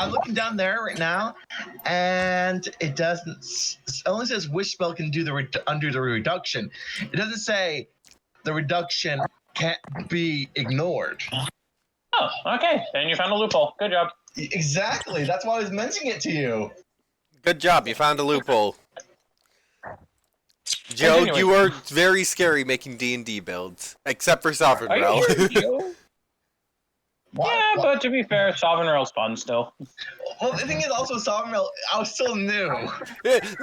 I'm looking down there right now, and it doesn't. It only says which spell can do undo the reduction. It doesn't say the reduction can't be ignored. Oh, okay. Then you found a loophole. Good job. Exactly. That's why I was mentioning it to you. Good job. You found a loophole. Joe, you are very scary making D&D builds, except for Sovereign Realm. Yeah, but to be fair, Sovereign Realm's fun still. Well, the thing is also Sovereign Realm, I was still new.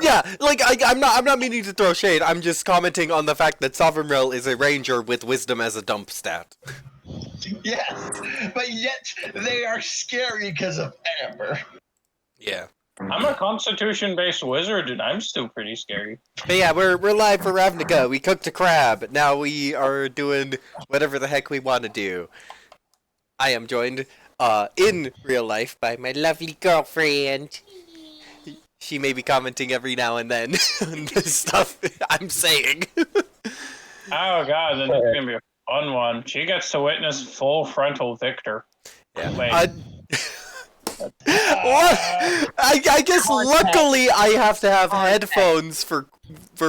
Yeah, like I'm not meaning to throw shade. I'm just commenting on the fact that Sovereign Realm is a ranger with wisdom as a dump stat. Yes, but yet they are scary because of Amber. Yeah. I'm a Constitution-based wizard, and I'm still pretty scary. But yeah, we're live for Ravnica. We cooked a crab. Now we are doing whatever the heck we want to do. I am joined in real life by my lovely girlfriend. She may be commenting every now and then on the stuff I'm saying. Oh god, then it's gonna be a fun one. She gets to witness full frontal Victor. Yeah. Wait. I guess luckily I have to have headphones for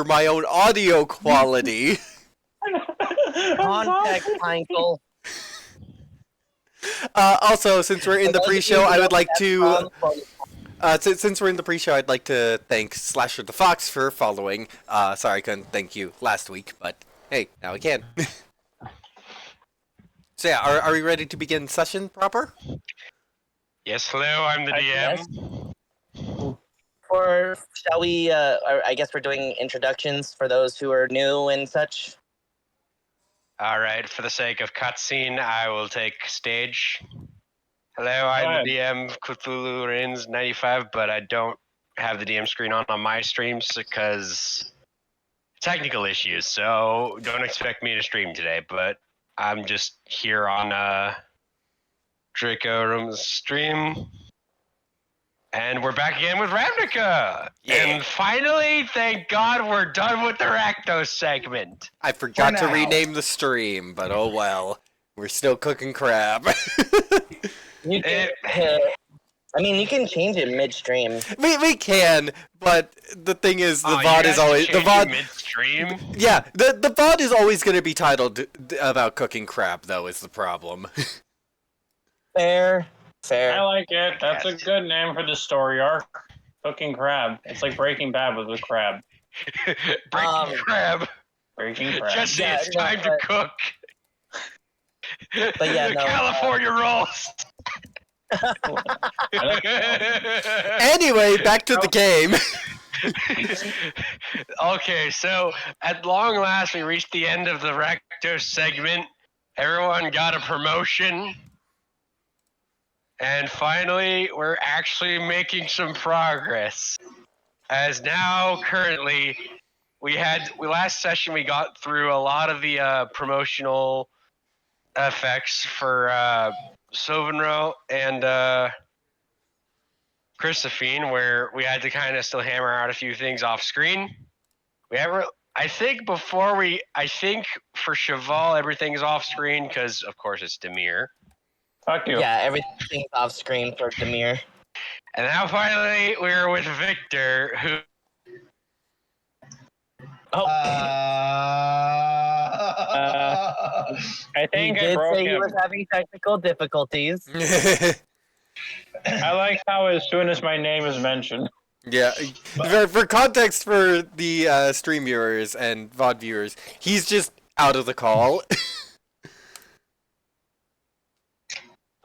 my own audio quality. Context, Michael. Also, since we're in the pre-show, I would like to. Since we're in the pre-show, I'd like to thank Slasher the Fox for following. Sorry I couldn't thank you last week, but hey, now we can. So yeah, are we ready to begin session proper? Yes, hello, I'm the DM. Or shall we, I guess we're doing introductions for those who are new and such. Alright, for the sake of cutscene, I will take stage. Hello, I'm the DM, Cthulhu Reigns 95, but I don't have the DM screen on my streams because technical issues, so don't expect me to stream today, but I'm just here on Draco Room's stream. And we're back again with Ravnica! Yeah. And finally, thank God, we're done with the Rakdos segment. I forgot to rename the stream, but oh well. We're still cooking crab. You can, you can change it midstream. We can, but the thing is, the VOD is always the VOD midstream. Yeah, the VOD is always going to be titled about cooking crab, though. Is the problem? Fair. I like it. That's a good name for the story arc. Cooking crab. It's like Breaking Bad with a crab. Breaking crab. Breaking crab. Jesse, it's time to cook. But yeah, no, California rolls. Anyway, back to the game. Okay, so at long last, we reached the end of the Rakdos segment. Everyone got a promotion. And finally, we're actually making some progress. As now, currently, last session we got through a lot of the promotional effects for Sylvanro and Chrysophene, where we had to kind of still hammer out a few things off screen. I think for Cheval, everything's off screen because, of course, it's Demir. Fuck you. Yeah, everything's off screen for Demir. And now finally, we're with Victor, who... I think he I broke did say him. he was having technical difficulties. I like how as soon as my name is mentioned. Yeah, for context for the stream viewers and VOD viewers, he's just out of the call.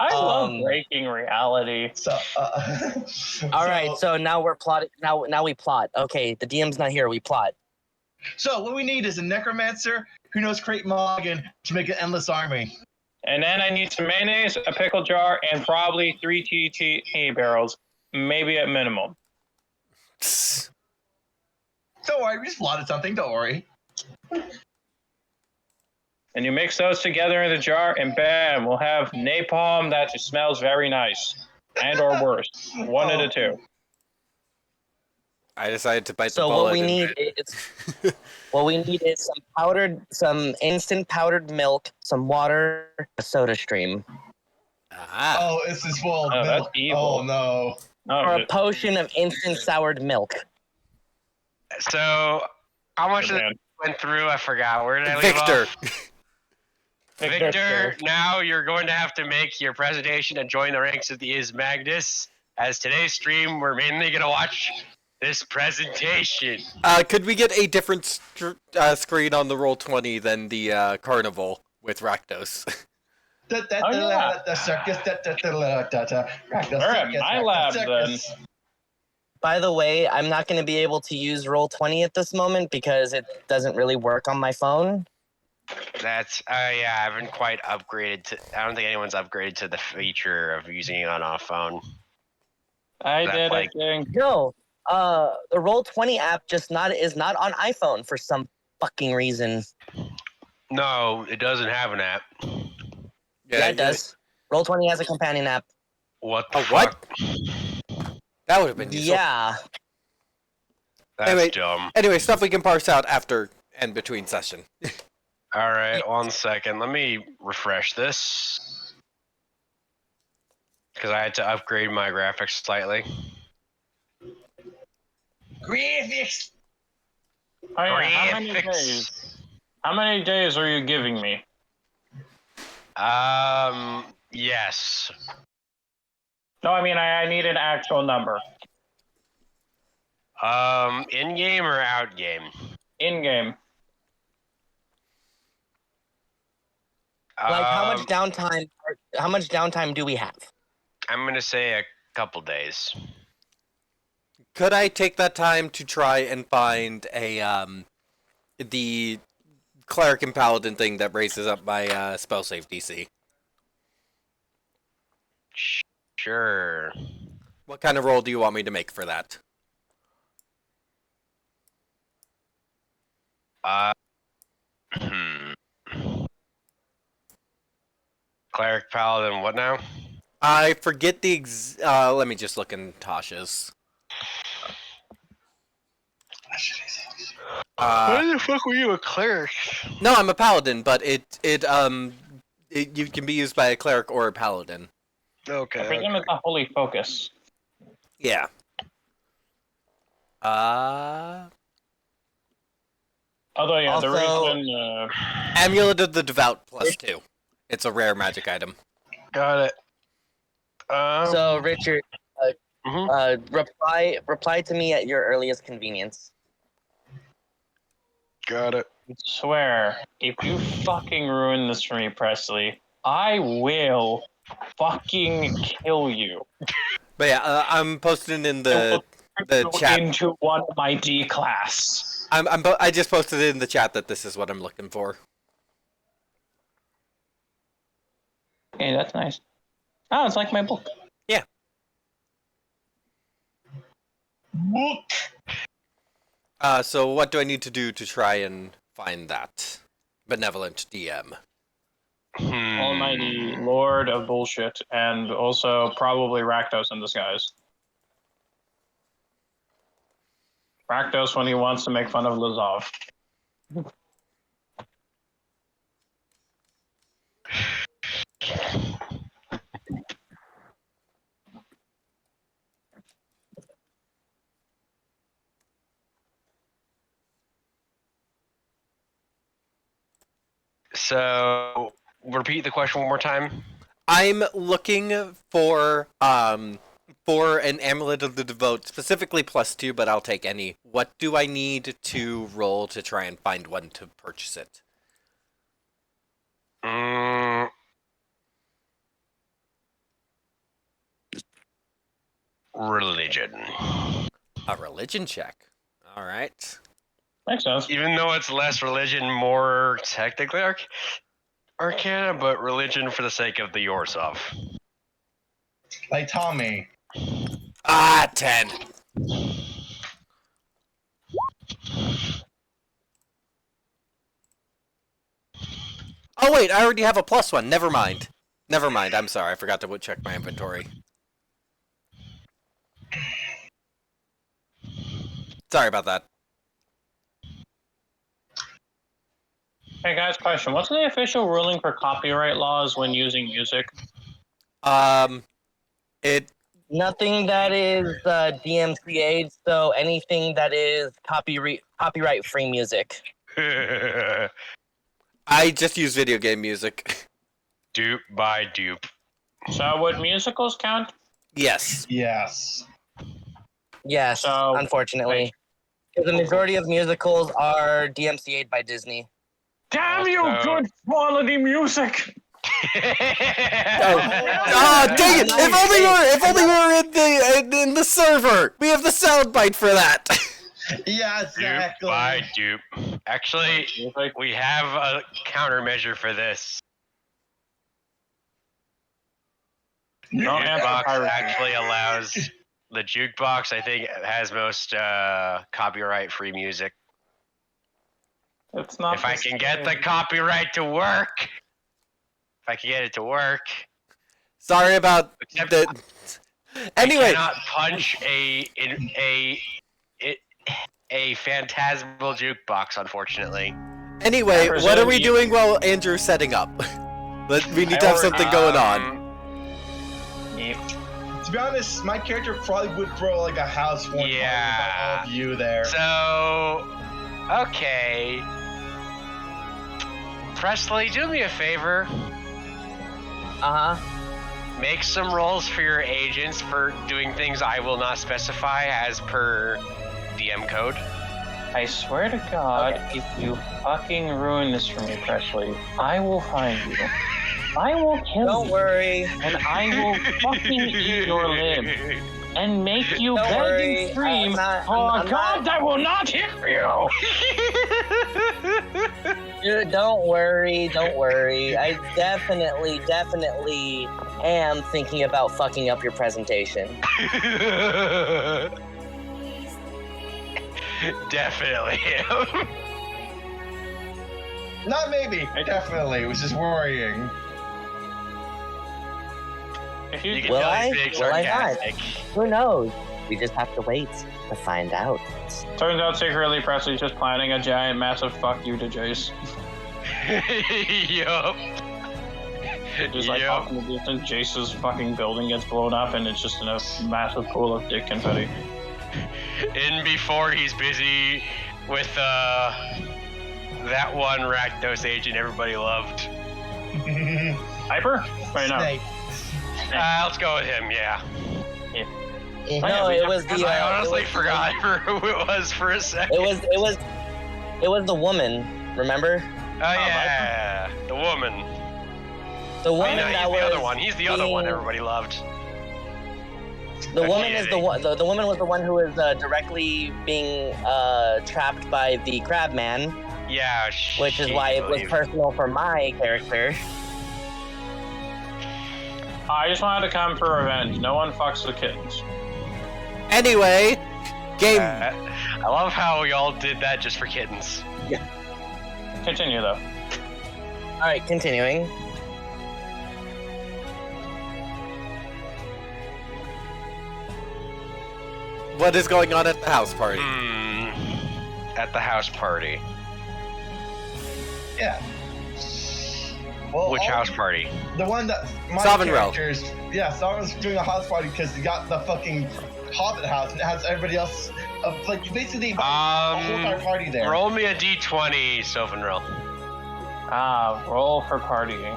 I love breaking reality. All right, so now we're plotting. Now we plot. Okay, the DM's not here. We plot. So what we need is a necromancer who knows create Moggen to make an endless army. And then I need some mayonnaise, a pickle jar, and probably 3 TNT barrels, maybe at minimum. Don't worry, we just plotted something. Don't worry. And you mix those together in the jar, and bam, we'll have napalm that just smells very nice, and or worse, one of the two. I decided to bite the So bullet. What we need is some instant powdered milk, some water, a soda stream. Ah. Oh, this is full of Oh, that's milk. evil. Oh no. Oh, Or a potion of instant soured milk. So, how much of man. it went through? I forgot. Where did I leave Victor. off? Victor, now you're going to have to make your presentation and join the ranks of the Is Magnus. As today's stream, we're mainly going to watch this presentation. Could we get a different screen on the Roll20 than the carnival with Rakdos? The circus. We're at my lab, then. By the way, I'm not going to be able to use Roll20 at this moment because it doesn't really work on my phone. That's, yeah, I haven't quite upgraded to, I don't think anyone's upgraded to the feature of using it on a phone. I That's did like- a thing. No, the Roll20 app is not on iPhone for some fucking reason. No, it doesn't have an app. Yeah, it does. Roll20 has a companion app. What the Oh, fuck? what? That would have been useful. Yeah. That's Anyway. dumb. Anyway, stuff we can parse out after and between session. All right, 1 second. Let me refresh this. Because I had to upgrade my graphics slightly. Graphics. Oh, yeah. How many Graphics. days? How many days are you giving me? Yes. No, I mean, I need an actual number. In game or out game? In game. Like how much downtime? How much downtime do we have? I'm gonna say a couple days. Could I take that time to try and find a the cleric and paladin thing that raises up my spell save DC? Sure. What kind of roll do you want me to make for that? Cleric paladin, what now? I forget the let me just look in Tasha's. Why the fuck were you a cleric? No, I'm a paladin, but it you can be used by a cleric or a paladin. Okay. I presume it's a holy focus. Yeah. Although, yeah, the Also- reason... Amulet of the Devout +2. It's a rare magic item. Got it. So, Richard, reply to me at your earliest convenience. Got it. I swear, if you fucking ruin this for me, Presley, I will fucking kill you. But yeah, I'm posting in the Go chat. into one of my D class. I just posted it in the chat that this is what I'm looking for. Hey, that's nice. Oh, it's like my book. Book. So what do I need to do to try and find that benevolent DM? Almighty Lord of Bullshit, and also probably Rakdos in disguise. Rakdos when he wants to make fun of Lazov. So, repeat the question one more time. I'm looking for an amulet of the devote, specifically +2, but I'll take any. What do I need to roll to try and find one to purchase it? Religion. A religion check. All right. Makes sense. Even though it's less religion, more technically arcana, but religion for the sake of the Yorsov. Like Tommy. 10. Oh wait, I already have a +1. Never mind. Never mind. I'm sorry. I forgot to check my inventory. Sorry about that. Hey guys, question. What's the official ruling for copyright laws when using music? It Nothing that is DMCA, so anything that is copyright free music. I just use video game music. Dupe by dupe. So would musicals count? Yes. Yes. Yes, So, unfortunately. The majority of musicals are DMCA'd by Disney. Damn you, Also- good quality music! Oh, dang it! If only we were in the server. We have the soundbite for that. Yeah, Dupe exactly. by dupe. Actually, Like, we have a countermeasure for this. Don't answer Jukebox piracy. actually allows the jukebox. I think has most copyright-free music. it's not. If I can get the copyright to work, if I can get it to work. Sorry about Except the. I Anyway, cannot punch a phantasmal jukebox, unfortunatly. anyway, I what are we presume doing while Andrew's setting up? We need to have something going on. Yep. To be honest, my character probably would throw like a house one Yeah. all of you there. So, okay. Presley, do me a favor. Uh huh. Make some rolls for your agents for doing things I will not specify as per DM code. I swear to God, if you fucking ruin this for me, Presley, I will find you. I will kill Don't you. worry. And I will fucking eat your limb. And make you Don't beg worry, and scream, I'm not- oh I'm God, not- that will not hit you! Dude, don't worry. Don't worry. I definitely am thinking about fucking up your presentation. Definitely. Not maybe, definitely. It was just worrying. If You you can Will tell I? he's being Will I not? sarcastic. Who knows? We just have to wait to find out. turns out secretly Presley's just planning a giant massive fuck you to Jace. Yup. Just like off in the distance, Jace's fucking building gets blown up and it's just in a massive pool of dick confetti. In before he's busy with that one Rakdos agent everybody loved. Hyper? Right now. Snake. Let's go with him, yeah. No, it was the. I honestly it was, forgot who it was for a second. It was the woman. Remember? Oh yeah, the woman. The I woman know, that he's was. the other one. He's the other one being- everybody loved. The I'm woman is the kidding. one. The woman was the one who was directly being trapped by the crab man, Yeah, which is why it was personal for my character. I just wanted to come for revenge. No one fucks the kittens. anyway, game. I love how we all did that just for kittens. Continue though. All right, continuing. What is going on at the house party? At the house party. Yeah. Well, Which all- house party? The one that my Sovereign characters. Yeah, Sovereign's doing a house party because he got the fucking Hobbit house and it has everybody else. Like basically a whole entire party there. Roll me a d20, Sophenril. Roll for partying.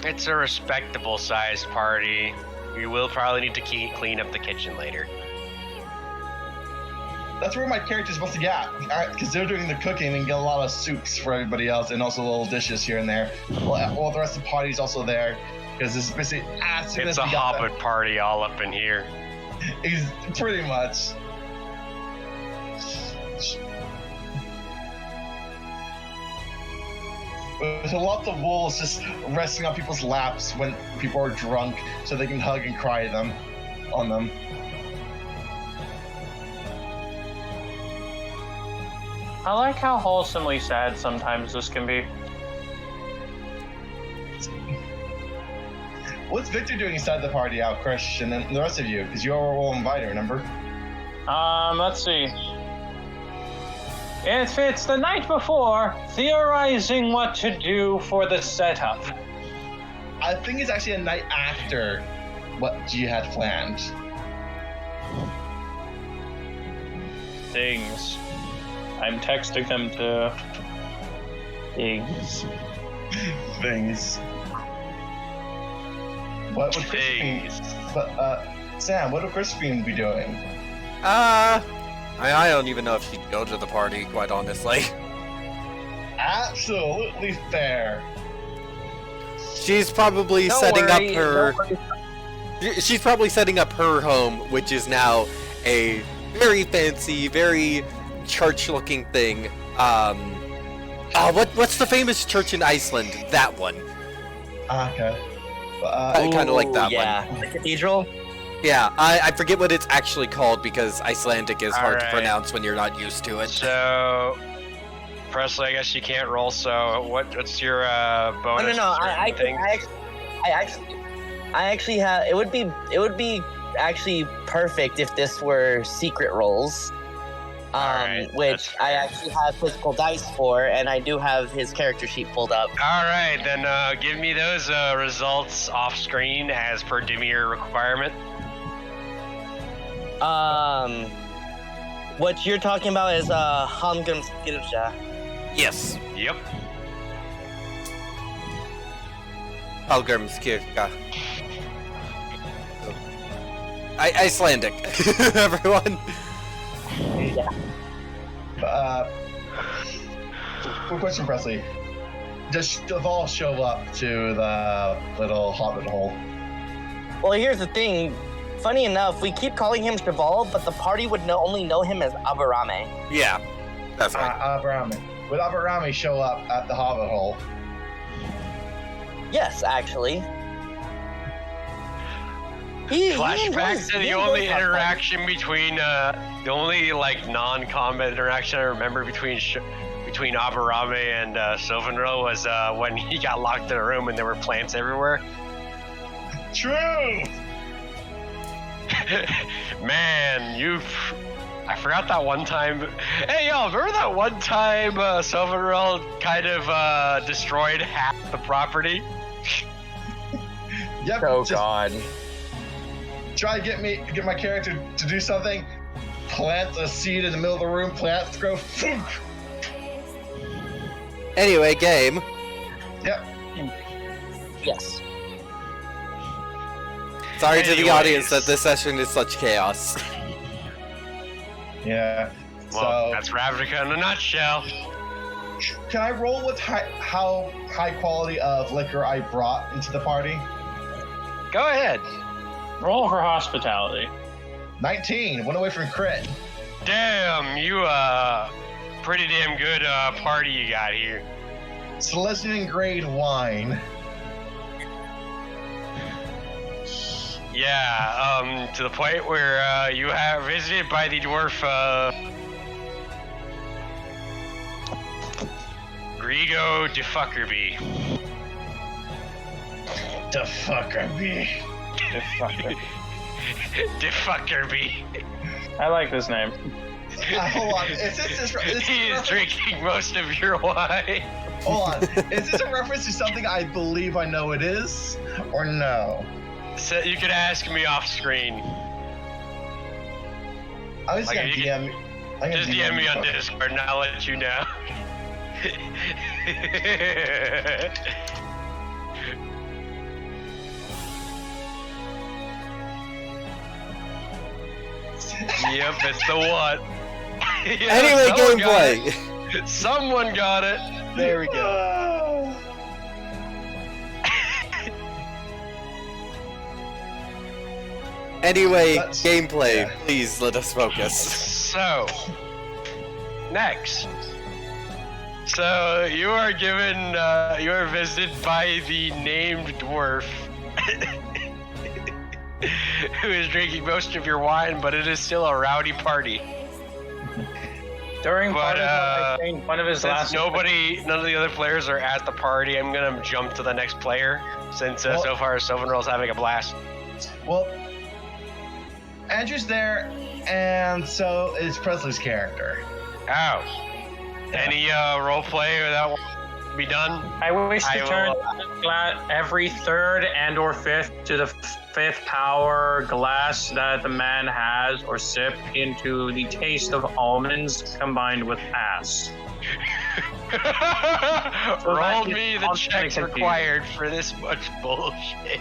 It's a respectable sized party. You will probably need to clean up the kitchen later. That's where my character's supposed to get, because they're doing the cooking and get a lot of soups for everybody else, and also little dishes here and there. Well, the rest of the party's also there, because it's basically It's a Hobbit party all up in here. It's pretty much. There's lots of wolves just resting on people's laps when people are drunk, so they can hug and cry on them. I like how wholesomely sad sometimes this can be. What's Victor doing inside the party out, Christian, and the rest of you? Because you are all invited, remember? Let's see. If it's the night before, theorizing what to do for the setup. I think it's actually a night after what you had planned. Things. I'm texting them to... Things. Things. What would Crispin? Sam, what would Crispin be doing? I don't even know if she'd go to the party, quite honestly. Absolutely fair. She's probably Don't setting worry, up her. don't worry. She's probably setting up her home, which is now a very fancy, very church-looking thing. What's the famous church in Iceland? That one. Okay. I kind of like that yeah. one. The cathedral? Yeah, I forget what it's actually called because Icelandic is hard to Alright. pronounce when you're not used to it. So, Presley, I guess you can't roll. So, what's your bonus? No. for I things? actually have. It would be actually perfect if this were secret rolls. Alright, Which that's I fair. actually have physical dice for, and I do have his character sheet pulled up. All right, then give me those results off screen as per Dimir requirement. What you're talking about is Hamgum Skirja. Yes, Yep. Hallgrimskirkja. Icelandic, everyone. Yeah. Quick question, Presley. Does Deval show up to the little hobbit hole? Well, here's the thing. Funny enough, we keep calling him Cheval, but the party would only know him as Abarame. Yeah, that's right. Aberami. Would Aberami show up at the hobbit hole? Yes, actually. He Flashback enjoys- to he the enjoys only hot fun. interaction between the only like non-combat interaction I remember between Aberame and Sylvanro was when he got locked in a room and there were plants everywhere. True. Man, I forgot that one time. Hey, y'all, remember that one time Sylvanro kind of destroyed half the property? Yep. Oh just God. try to get my character to do something. Plant a seed in the middle of the room. Plants grow. Anyway, game. Yep. Yes. Sorry to the Anyways. audience that this session is such chaos. Yeah. Well, So that's Ravnica in a nutshell. can I roll with how high quality of liquor I brought into the party? Go ahead. Roll for hospitality. 19. Went away from crit. Damn, you pretty damn good party you got here. Celestian grade wine. Yeah, to the point where you have visited by the dwarf Grigo de Fuckerby. The fucker be. De Fuckerby. I like this name. Hold on. Is this He is drinking most of your wine. Hold on. Is this a reference to something I believe I know it is, or no? So you could ask me off screen. I'm just Like, gonna you DM. I'm gonna Just DM me on you. Discord and I'll let you know. Yep, it's the one. Yeah, Anyway, someone got gameplay. it. Someone got it. There we go. Anyway, That's- gameplay. yeah. Please let us focus. So, next. So you are given, you are visited by the named dwarf, who is drinking most of your wine, but it is still a rowdy party. During But, part of the campaign, one of his Since last none of the other players are at the party, I'm gonna jump to the next player. Since Well- so far Sylvanro's having a blast. Well, Andrew's there, and so is Presley's character. Oh, Any role play that will be done? I wish to I turn will- every third and or fifth to the fifth power glass that the man has or sip into the taste of almonds combined with ass. Roll me the constantly checks confused. required for this much bullshit.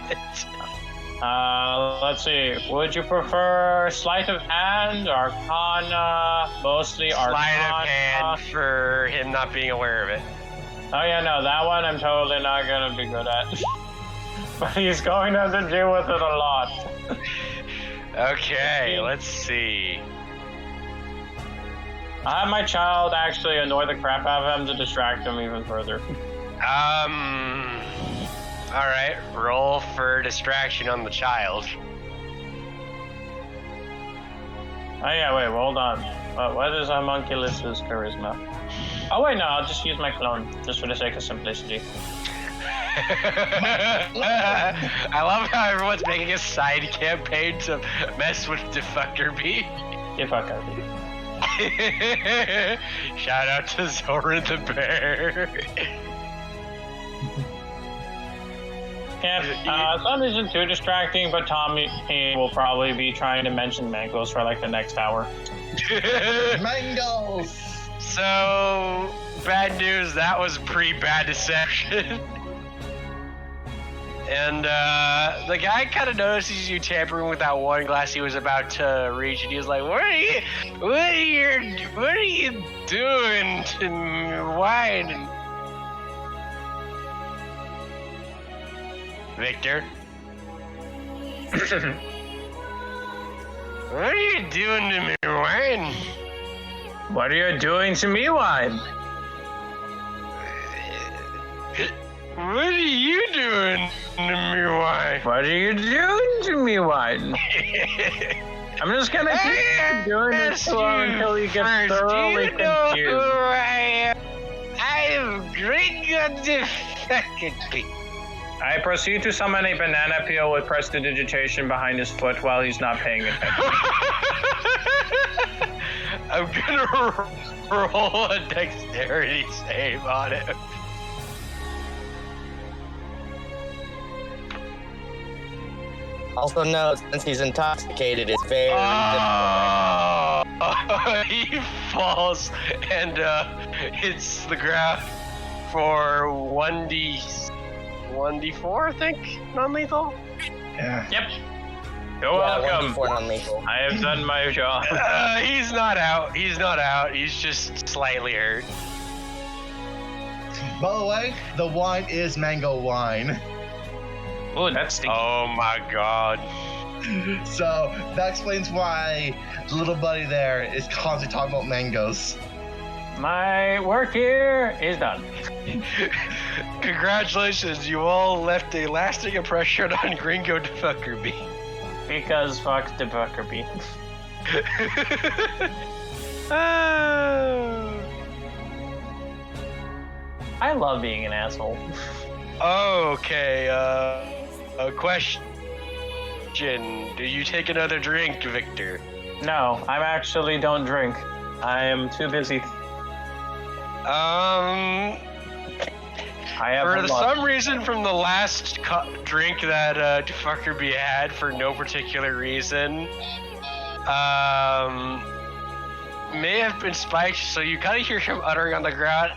Let's see. Would you prefer sleight of hand, arcana, mostly arcana? Sleight of hand for him not being aware of it. Oh yeah, no, that one I'm totally not gonna be good at. But he's going to have to deal with it a lot. Okay, let's see. I have my child actually annoy the crap out of him to distract him even further. All right, roll for distraction on the child. Oh yeah, wait, hold on. What is Homunculus's charisma? Oh wait, no, I'll just use my clone, just for the sake of simplicity. I love how everyone's making a side campaign to mess with Defuckerby. You fuck out of me. Shout out to Zora the Bear. Yeah, some isn't too distracting, but Tommy will probably be trying to mention mangoes for like the next hour. Mangoes! So, bad news, that was pretty bad deception. And the guy kind of notices you tampering with that one glass he was about to reach, and he was like, What are you doing to wine? Victor? What are you doing to me, wine? What are you doing to me, wine? What are you doing to me, wine? What are you doing to me, wine? I'm just gonna keep doing this to him until he gets thoroughly confused. I am great god defected. I proceed to summon a banana peel with prestidigitation behind his foot while he's not paying attention. I'm gonna roll a dexterity save on it. Also note, since he's intoxicated, it's very He falls and hits the ground for 1d4, I think, non-lethal. Yeah. Yep. You're welcome. 1d4 non-lethal. I have done my job. He's not out. He's not out. He's just slightly hurt. By the way, the wine is mango wine. Oh, that's stinky. Oh my god. So that explains why the little buddy there is constantly talking about mangoes. My work here is done. Congratulations, you all left a lasting impression on Gringo Defuckerby. Because fuck the Buckerby. I love being an asshole. Okay, a question. Do you take another drink, Victor? No, I actually don't drink. I am too busy. I have for a lot. some reason from the last drink that Defuckerby had, for no particular reason, may have been spiked, so you kind of hear him uttering on the ground,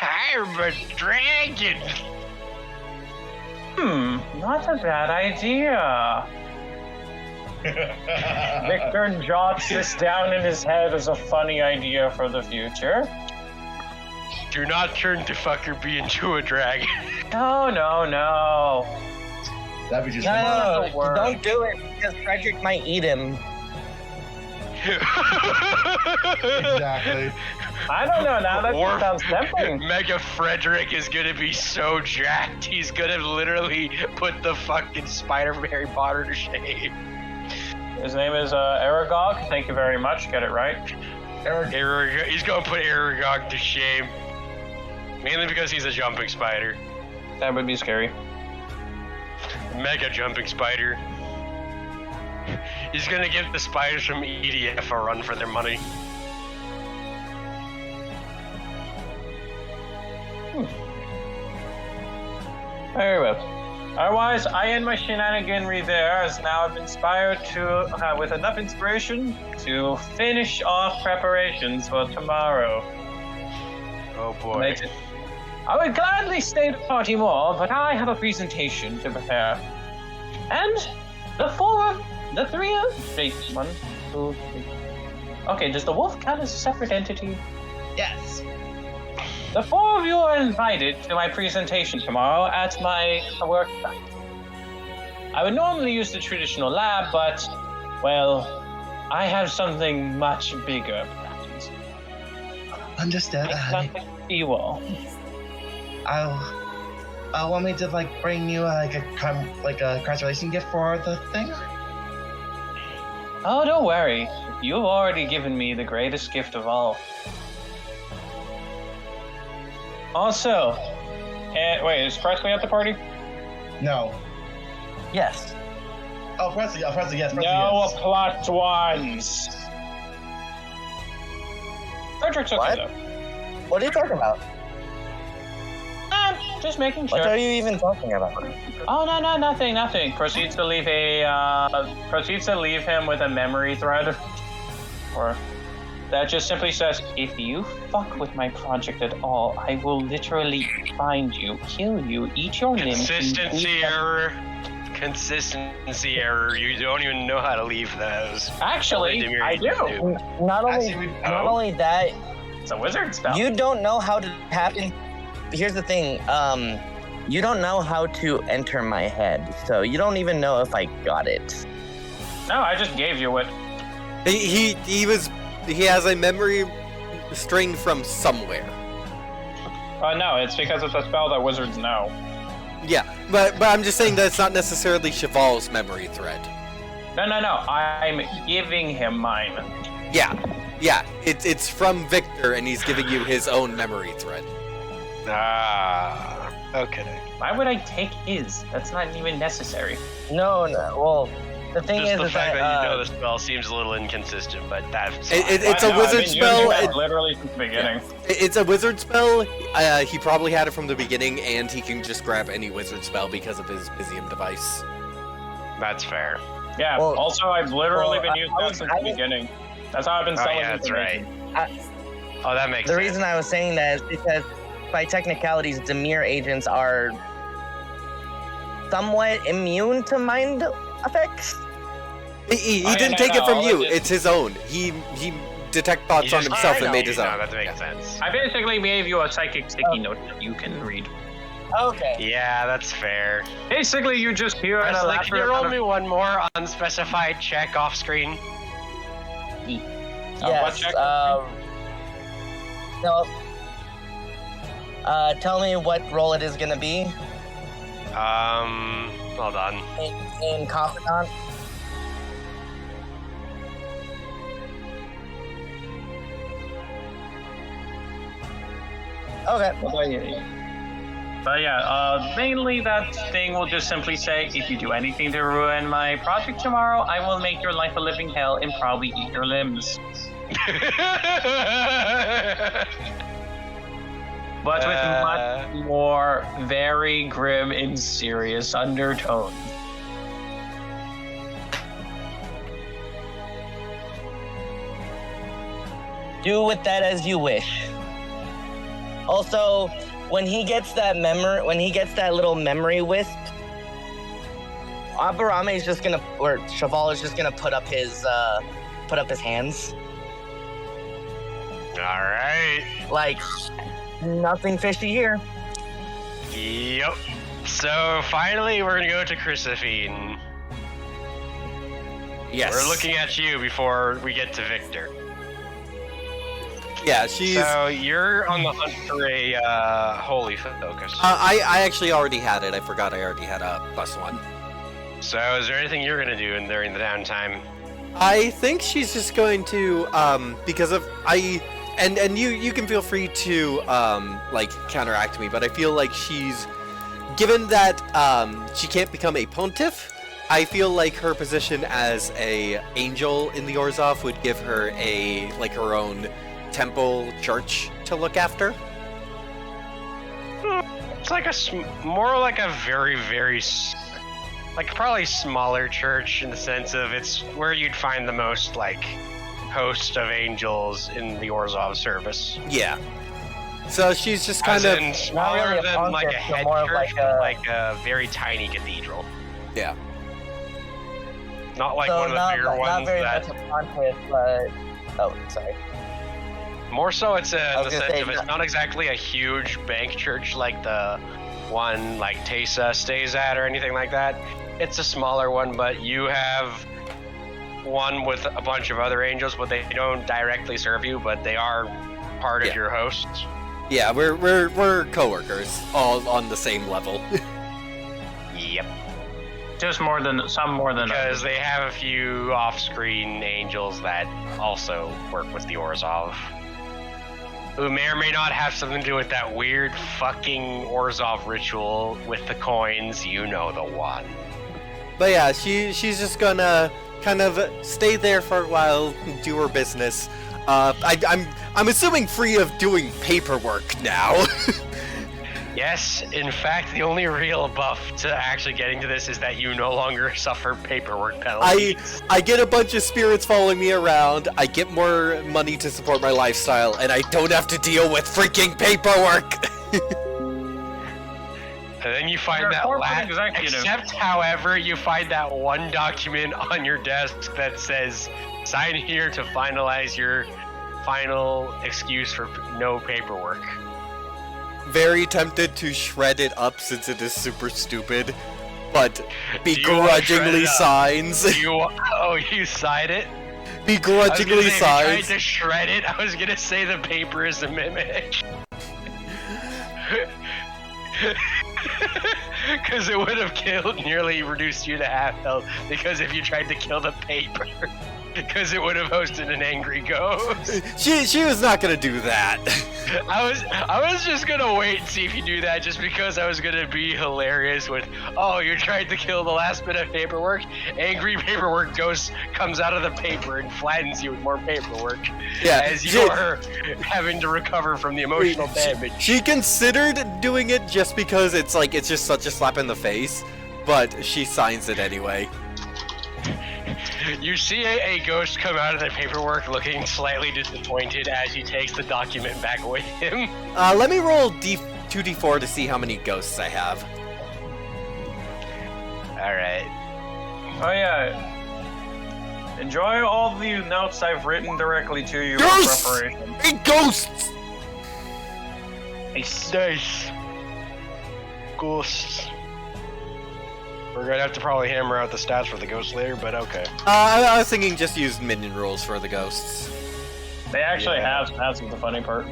I'm a dragon! Not a bad idea. Victor jots this down in his head as a funny idea for the future. Do not turn Defuckerby into a dragon. No. That'd be just No, word. don't do it because Frederick might eat him. exactly. I don't know, now that Or- sounds tempting. Mega Frederick is gonna be so jacked, he's gonna literally put the fucking spider from Harry Potter to shame. His name is Aragog. Thank you very much. Get it right. He's gonna put Aragog to shame. Mainly because he's a jumping spider. That would be scary. Mega jumping spider. He's gonna give the spiders from EDF a run for their money. Very well. Otherwise, I end my shenaniganry there, as now I've inspired to, with enough inspiration, to finish off preparations for tomorrow. Oh boy. I would gladly stay to party more, but I have a presentation to prepare. And the three of... Wait, 1, 2, 3... Okay, does the wolf count as a separate entity? Yes. The 4 of you are invited to my presentation tomorrow at my work site. I would normally use the traditional lab, but, well, I have something much bigger planned. Understood. You all. I want me to bring you a congratulation gift for the thing. Oh, don't worry. You've already given me the greatest gift of all. Also, wait, is Presley at the party? No. Yes. Oh, Presley, yes. Presley, No yes. plot ones. Frederick's okay What? though. What are you talking about? Just making sure. What are you even talking about? Oh no, nothing. Proceeds to leave him with a memory thread, or that just simply says, "If you fuck with my project at all, I will literally find you, kill you, eat your limbs." Consistency error. You don't even know how to leave those. Actually, I do. Not only that, It's a wizard spell. you don't know how to happen. Here's the thing. You don't know how to enter my head, so you don't even know if I got it. No, I just gave you it. He has a memory string from somewhere. No, it's because it's a spell that wizards know. Yeah, but I'm just saying that it's not necessarily Cheval's memory thread. No. I'm giving him mine. Yeah. It's from Victor, and he's giving you his own memory thread. Ah, okay. Why would I take his? That's not even necessary. No. Well, the thing Just is, the is fact that you know that the spell seems a little inconsistent, but that's It's a I know, wizard I've been spell. using it literally since the beginning. It's a wizard spell. He probably had it from the beginning, and he can just grab any wizard spell because of his Byzium device. that's fair. Yeah. Well, also, I've literally been I using that was- since I the was- beginning. That's how I've been Oh selling yeah, that's right. information. Oh, that makes the sense. reason I was saying that is because, by technicalities, Demir agents are somewhat immune to mind effects. He Oh, yeah, didn't no, take it no, from all you. it is- It's his own. He detect thoughts You on just- himself I and know. made his No, own. that makes sense. I basically gave you a psychic sticky note that you can read. Okay. Yeah, that's fair. Basically, you just hear an Presley, can you elaborate roll amount me one more unspecified check off screen? what Yes. check? No. Tell me what role it is gonna be Hold on. in Confidant. Okay. But yeah, mainly that thing will just simply say, if you do anything to ruin my project tomorrow, I will make your life a living hell and probably eat your limbs. But with much more very grim and serious undertones. Do with that as you wish. Also, when he gets that little memory wisp, Abarame is just gonna, or Cheval is just gonna put up his hands. All right. Like, nothing fishy here. Yep. So finally, we're gonna go to Chrysophene. Yes. We're looking at you before we get to Victor. Yeah, she's. So you're on the hunt for a holy focus. I actually already had it. I forgot I already had a +1. So is there anything you're gonna do during the downtime? I think she's just going to because of and you can feel free to like counteract me, but I feel like she's given that she can't become a pontiff. I feel like her position as a angel in the Orzhov would give her her own temple church to look after. It's like more like a very, very, like probably smaller church in the sense of it's where you'd find the most like host of angels in the Orzhov service. Yeah. So she's just kind As of in smaller really a than like a concept, but head more of church, like a- like a very tiny cathedral. yeah. Not like so one of the bigger not ones very that. much a contest, but oh, sorry. More so, it's I in was the gonna sense say of it's that- not exactly a huge bank church like the one like Tesa stays at or anything like that. It's a smaller one, but you have one with a bunch of other angels, but they don't directly serve you, but they are part of Yeah. your hosts. Yeah, we're coworkers, all on the same level. Yep. Just more than Because they have a few off-screen angels that also work with the Orzhov. Who may or may not have something to do with that weird fucking Orzhov ritual with the coins, you know the one. But yeah, she's just gonna kind of stay there for a while, do her business. I'm assuming free of doing paperwork now. Yes, in fact, the only real buff to actually getting to this is that you no longer suffer paperwork penalties. I get a bunch of spirits following me around, I get more money to support my lifestyle, and I don't have to deal with freaking paperwork! And then you find You're a that corporate last, executive. except however, you find that one document on your desk that says, sign here to finalize your final excuse for no paperwork. Very tempted to shred it up since it is super stupid, but Do you wanna shred begrudgingly it up? signs. You signed it? Begrudgingly If you tried signs. to shred it, I was gonna say the paper is a mimic. Because it would have killed, nearly reduced you to half health. Because if you tried to kill the paper, because it would have hosted an angry ghost. She was not gonna do that. I was just gonna wait and see if you do that, just because I was gonna be hilarious with, oh, you're trying to kill the last bit of paperwork. Angry paperwork ghost comes out of the paper and flattens you with more paperwork. Yeah, as you're having to recover from the emotional damage. She considered doing it just because it's just such a slap in the face, but she signs it anyway. You see a ghost come out of the paperwork looking slightly disappointed as he takes the document back with him. Let me roll 2d4 to see how many ghosts I have. Alright. Oh yeah. Enjoy all the notes I've written directly to you in Ghosts! preparation. Hey, ghosts! Nice. Ghosts. We're gonna have to probably hammer out the stats for the ghosts later, but okay. I was thinking just use minion rules for the ghosts. They actually Yeah. have, that's the funny part.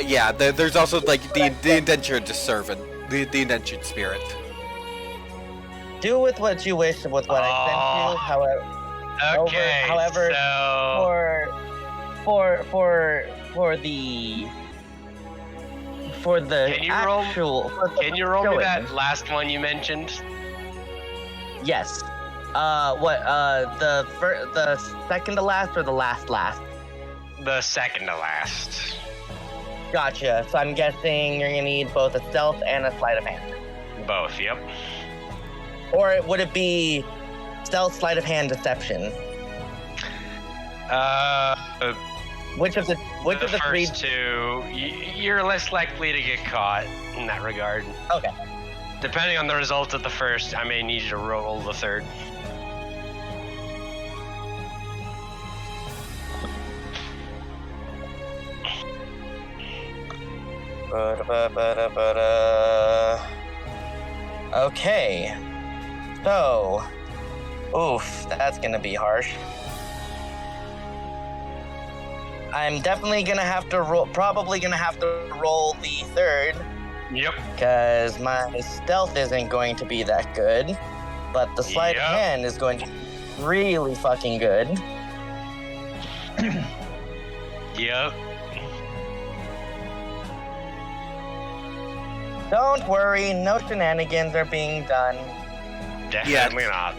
Yeah, there's also like the indentured servant, the indentured spirit. Do with what you wish with what I sent you. However, Okay, however, so... for the Can you roll- actual Can you roll me showing. that last one you mentioned? Yes. The second to last or the last? The second to last. Gotcha. So I'm guessing you're gonna need both a stealth and a sleight of hand. Both, yep. Or would it be stealth, sleight of hand, deception? Which of the three? first two, you're less likely to get caught in that regard. Okay. Depending on the result of the first, I may need you to roll the third. Okay. So, oof, that's gonna be harsh. I'm definitely gonna have to roll. Probably gonna have to roll the third, Yep. because my stealth isn't going to be that good, but the sleight of Yep. hand is going to be really fucking good. Yep. Don't worry, no shenanigans are being done. Definitely not.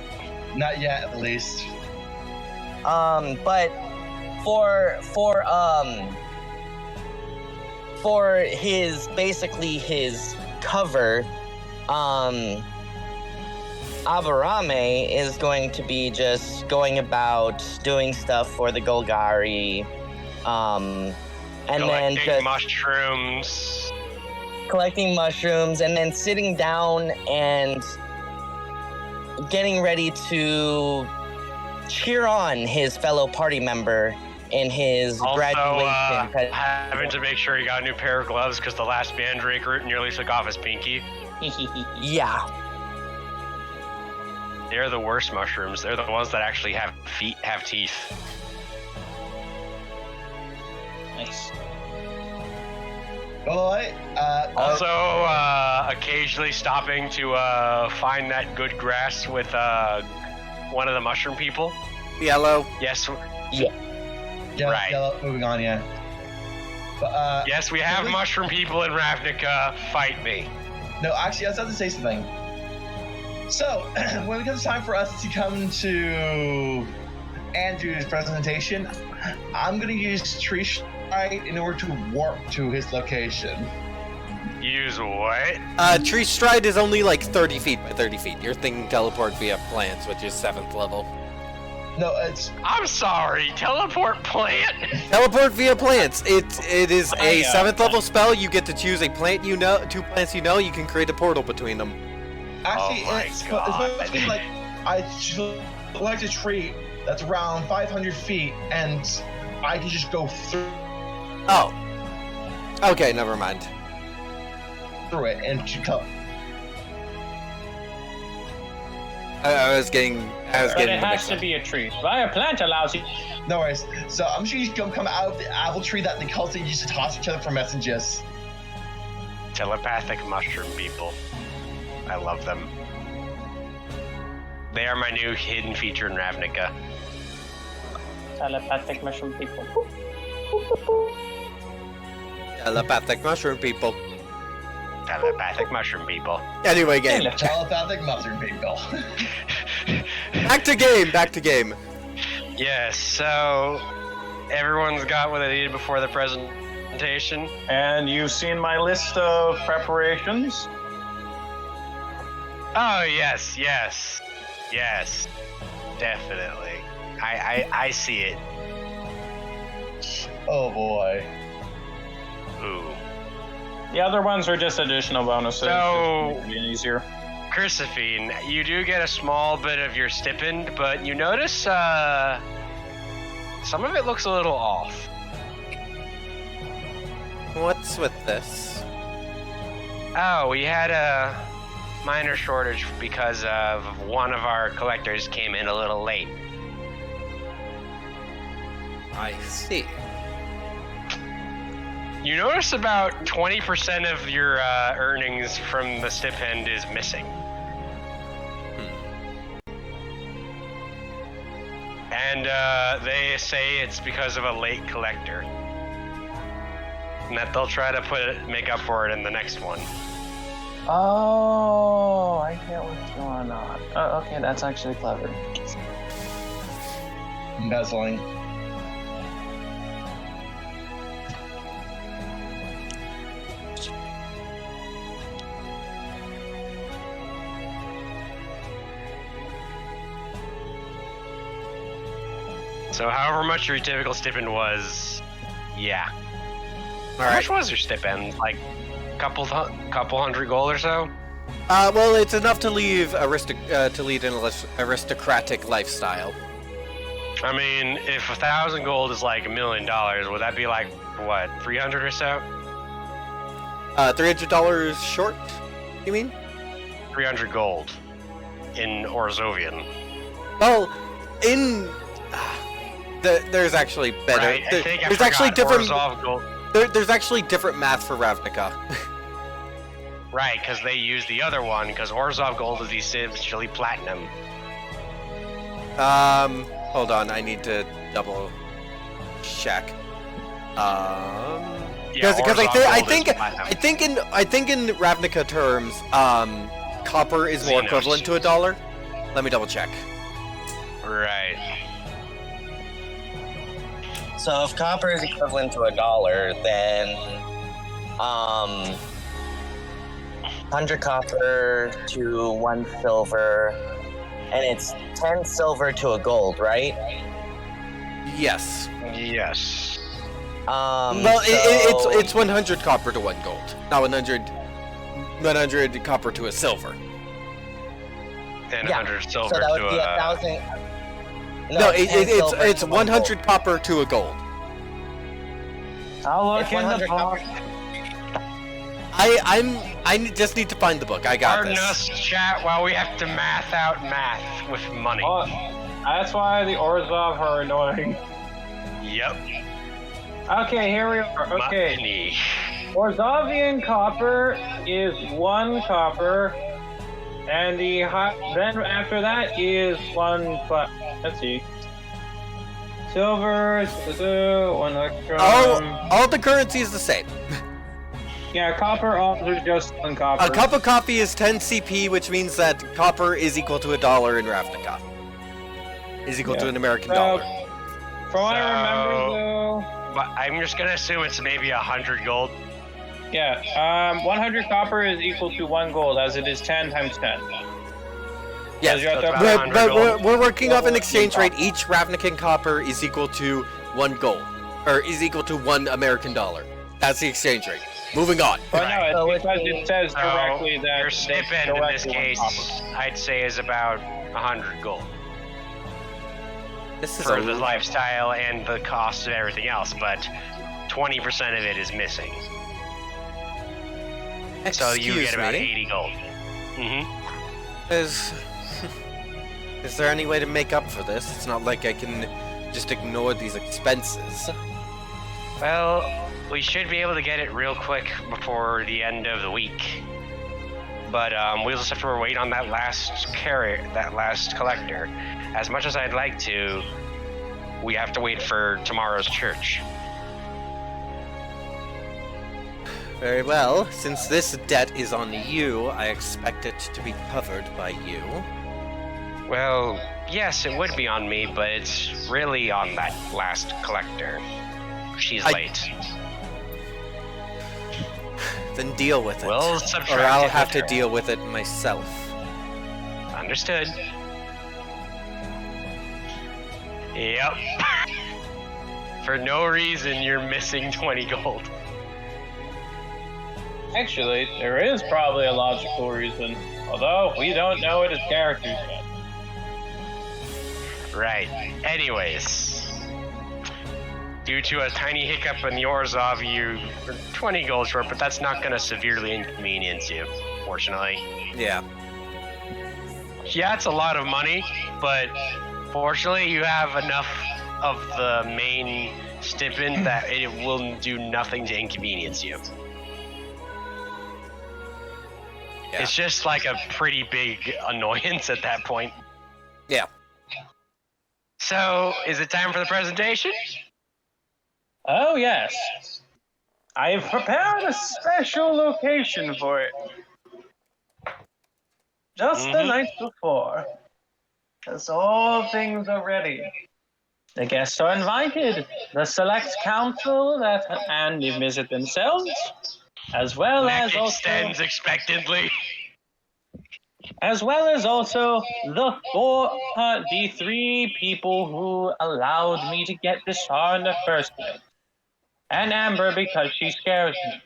Not yet, at least. But for his cover, Abarame is going to be just going about doing stuff for the Golgari, and then just mushrooms. collecting mushrooms, and then sitting down and getting ready to cheer on his fellow party member in his graduation. Having to make sure he got a new pair of gloves because the last mandrake root nearly took off his pinky. Yeah. They're the worst mushrooms. They're the ones that actually have teeth. Nice. Alright. Also, occasionally stopping to find that good grass with one of the mushroom people. Yellow. Yes. Yeah. Yeah, Right. yeah, moving on, yeah. But, Yes, we have mushroom people in Ravnica. Fight me. no, actually, I was about to say something. So, when it comes time for us to come to Andrew's presentation, I'm going to use Tree Stride in order to warp to his location. Use what? Tree Stride is only like 30 feet by 30 feet. You're thinking teleport via plants, which is 7th level. No, it's... I'm sorry, teleport plant? Teleport via plants. It is a 7th level spell. You get to choose a plant you know, 2 plants you know. You can create a portal between them. Actually, Oh my it's God. supposed to be like, I select a tree that's around 500 feet, and I can just go Oh. Okay, never mind. through it and come. I was getting But it the has mix to up. be a tree. Via plant allows you. No worries. So I'm sure you can come out of the apple tree that the cultists used to toss each other for messages. Telepathic mushroom people. I love them. They are my new hidden feature in Ravnica. Telepathic mushroom people. Telepathic mushroom people. Telepathic mushroom people. Anyway, game. Telepathic mushroom people. Back to game. Yes, so everyone's got what they needed before the presentation. And you've seen my list of preparations. Oh yes, definitely. I see it. Oh boy. Ooh. The other ones are just additional bonuses. So- just to make it easier. Chrysophene, you do get a small bit of your stipend, but you notice some of it looks a little off. What's with this? Oh, we had a minor shortage because of one of our collectors came in a little late. I see. You notice about 20% of your earnings from the stipend is missing. And they say it's because of a late collector. And that they'll try to make up for it in the next one. Oh, I get what's going on. Oh, okay, that's actually clever. Embezzling. So however much your typical stipend was, yeah. How Alright. much was your stipend? Like couple hundred gold or so? Well, it's enough to lead an aristocratic lifestyle. I mean, if 1,000 gold is like $1 million, would that be like what, 300 or so? $300 short, you mean? 300 gold in Orzovian. Well, in there's actually better. Right, I think I there's actually forgot different. Orzhov gold. There's actually different math for Ravnica. Right, because they use the other one, because Orzhov gold is essentially platinum. Hold on, I need to double check. Because Orzhov I think gold is platinum. I think in Ravnica terms, copper is more Xenos. equivalent to $1. Let me double check. Right. So if copper is equivalent to $1, then 100 copper to 1 silver, and it's 10 silver to a gold, right? Yes. Yes. Well, it's 100 copper to 1 gold, not 100 copper to a silver. And Yeah, 100 silver so that would to be a... 1,000. No, 10 silver it's to 1 100 gold. copper to a gold. I'll look It's in the 100 book. copper. I just need to find the book. I got Pardon this. us, chat, while we have to math out math with money. Oh, that's why the Orzhov are annoying. Yep. Okay, here we are. Okay. Money. Orzovian copper is 1 copper, and then after that is 1. Let's see. Silver, 1 electrum. All the currency is the same. Yeah, copper also just 1 copper. A cup of coffee is 10 CP, which means that copper is equal to $1 in Ravnica. Is equal to an American dollar. From what I remember, though. But I'm just gonna assume it's maybe 100 gold. Yeah, 100 copper is equal to 1 gold, as it is 10 times 10. Yes, you have to- about but 100 gold. we're working off an exchange rate. Each Ravnican copper is equal to 1 gold, or is equal to 1 American dollar. That's the exchange rate. Moving on. But Right. no, it's because it says directly that your it's stipend in this directly 1 case, copper. I'd say, is about 100 gold This is for a the lifestyle and the cost of everything else, but 20% of it is missing. So you get about 80 gold. Mm-hmm. Is there any way to make up for this? It's not like I can just ignore these expenses. Well, we should be able to get it real quick before the end of the week. But we'll just have to wait on that last collector. As much as I'd like to, we have to wait for tomorrow's church. Very well. Since this debt is on you, I expect it to be covered by you. Well, yes, it would be on me, but it's really on that last collector. She's late. Then deal with it. We'll or subtract I'll it have with to her. deal with it myself. Understood. Yep. For no reason, you're missing 20 gold. Actually, there is probably a logical reason, although we don't know it as characters yet. Right. Anyways, due to a tiny hiccup in the Orzhov, you're 20 gold short, but that's not going to severely inconvenience you, fortunately. Yeah. Yeah, it's a lot of money, but fortunately, you have enough of the main stipend that it will do nothing to inconvenience you. Yeah. It's just like a pretty big annoyance at that point. Yeah. So, is it time for the presentation? Oh, yes. I've prepared a special location for it. Just the night before. As all things are ready. The guests are invited. The select council and they visit themselves, as well Neck as also extends expectantly. the 3 people who allowed me to get this far in the first place. And Amber, because she scares me.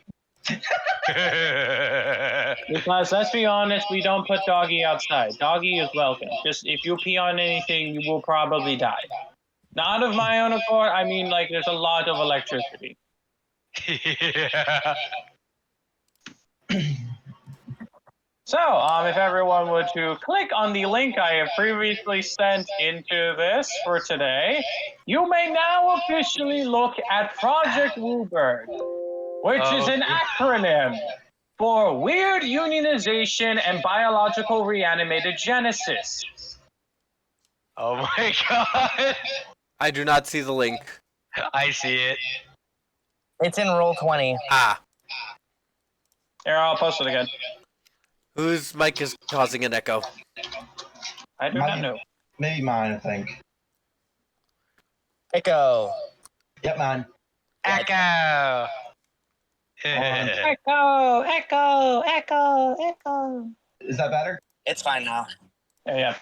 Because let's be honest, we don't put Doggy outside. Doggy is welcome. Just if you pee on anything, you will probably die. Not of my own accord. I mean, like, there's a lot of electricity. Yeah. So, if everyone would to click on the link I have previously sent into this for today, you may now officially look at Project Wooburg, which is an acronym for Weird Unionization and Biological Reanimated Genesis. Oh my god. I do not see the link. I see it. It's in roll 20. Ah. Here, I'll post it again. Whose mic is causing an echo? I do not know. Maybe mine, I think. Echo. Yep, mine. Echo. Echo, echo, echo, echo. Is that better? It's fine now. Yeah.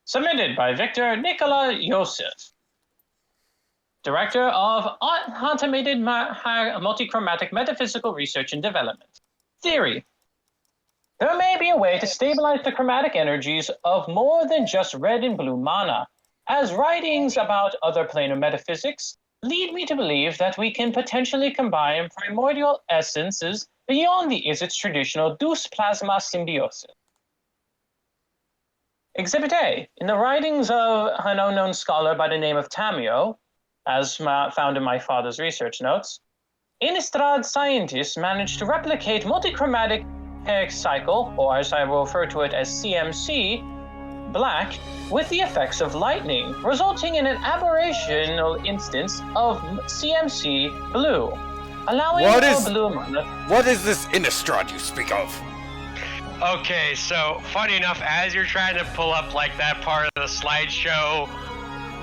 Submitted by Victor Nicola Yosef, Director of Automated Multichromatic Metaphysical Research and Development. Theory. There may be a way to stabilize the chromatic energies of more than just red and blue mana, as writings about other planar metaphysics lead me to believe that we can potentially combine primordial essences beyond the Izzet's traditional Deus Plasma symbiosis. Exhibit A. In the writings of an unknown scholar by the name of Tamio, as found in my father's research notes, Innistrad scientists managed to replicate multichromatic cycle, or as I will refer to it as CMC, black, with the effects of lightning, resulting in an aberrational instance of CMC blue, allowing blue mana. What is this Innistrad you speak of? Okay, so funny enough, as you're trying to pull up like that part of the slideshow,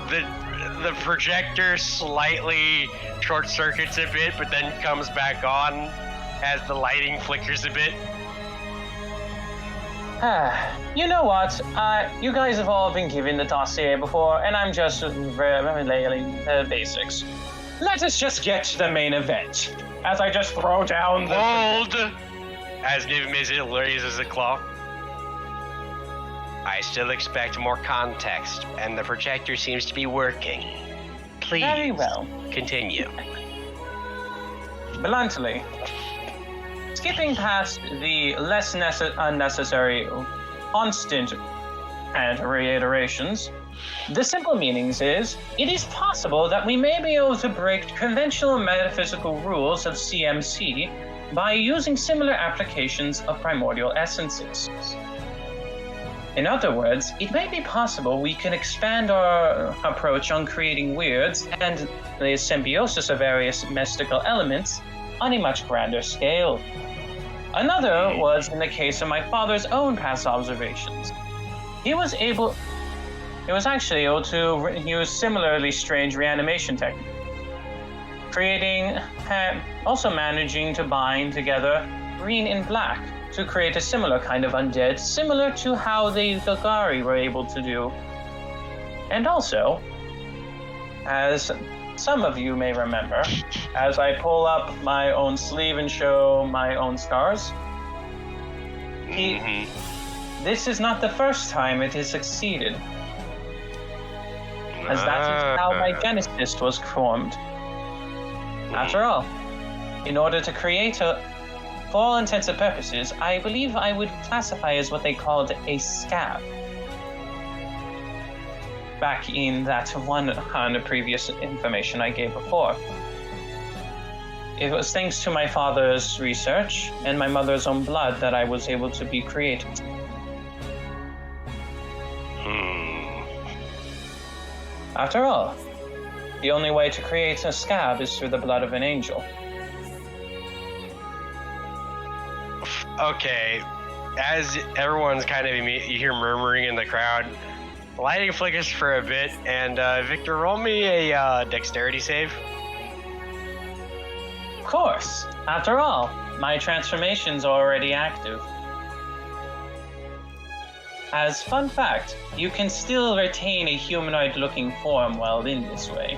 the projector slightly short circuits a bit, but then comes back on as the lighting flickers a bit. You know what? You guys have all been given the dossier before, and I'm just relaying the basics. Let us just get to the main event. As I just throw down the... Hold! As Niv-Mizzet raises a claw. I still expect more context, and the projector seems to be working. Please, Very well. Continue. Bluntly, skipping past the less unnecessary constant and reiterations, the simple meanings is, it is possible that we may be able to break conventional metaphysical rules of CMC by using similar applications of primordial essences. In other words, it may be possible we can expand our approach on creating weirds and the symbiosis of various mystical elements on a much grander scale. Another was in the case of my father's own past observations. He was actually able to use similarly strange reanimation techniques, also managing to bind together green and black to create a similar kind of undead, similar to how the Golgari were able to do. And also, as some of you may remember, as I pull up my own sleeve and show my own scars, this is not the first time it has succeeded, as that is how my Genesis was formed. After all, in order to create for all intents and purposes, I believe I would classify as what they called a scab. Back in that on the previous information I gave before. It was thanks to my father's research and my mother's own blood that I was able to be created. After all, the only way to create a scab is through the blood of an angel. Okay, as everyone's kind of, you hear murmuring in the crowd, lighting flickers for a bit, and Victor, roll me a dexterity save. Of course. After all, my transformation's already active. As fun fact, you can still retain a humanoid-looking form while in this way.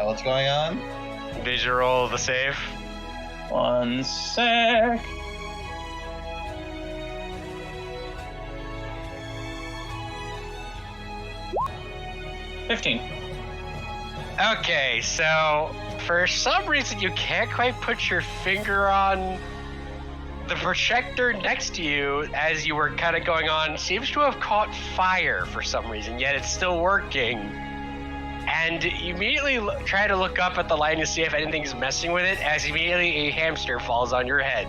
What's going on? Did you roll the save? 1 sec. $15. Okay, so for some reason you can't quite put your finger on the projector next to you as you were kind of going on seems to have caught fire for some reason, yet it's still working. And you immediately try to look up at the light to see if anything's messing with it, as immediately a hamster falls on your head.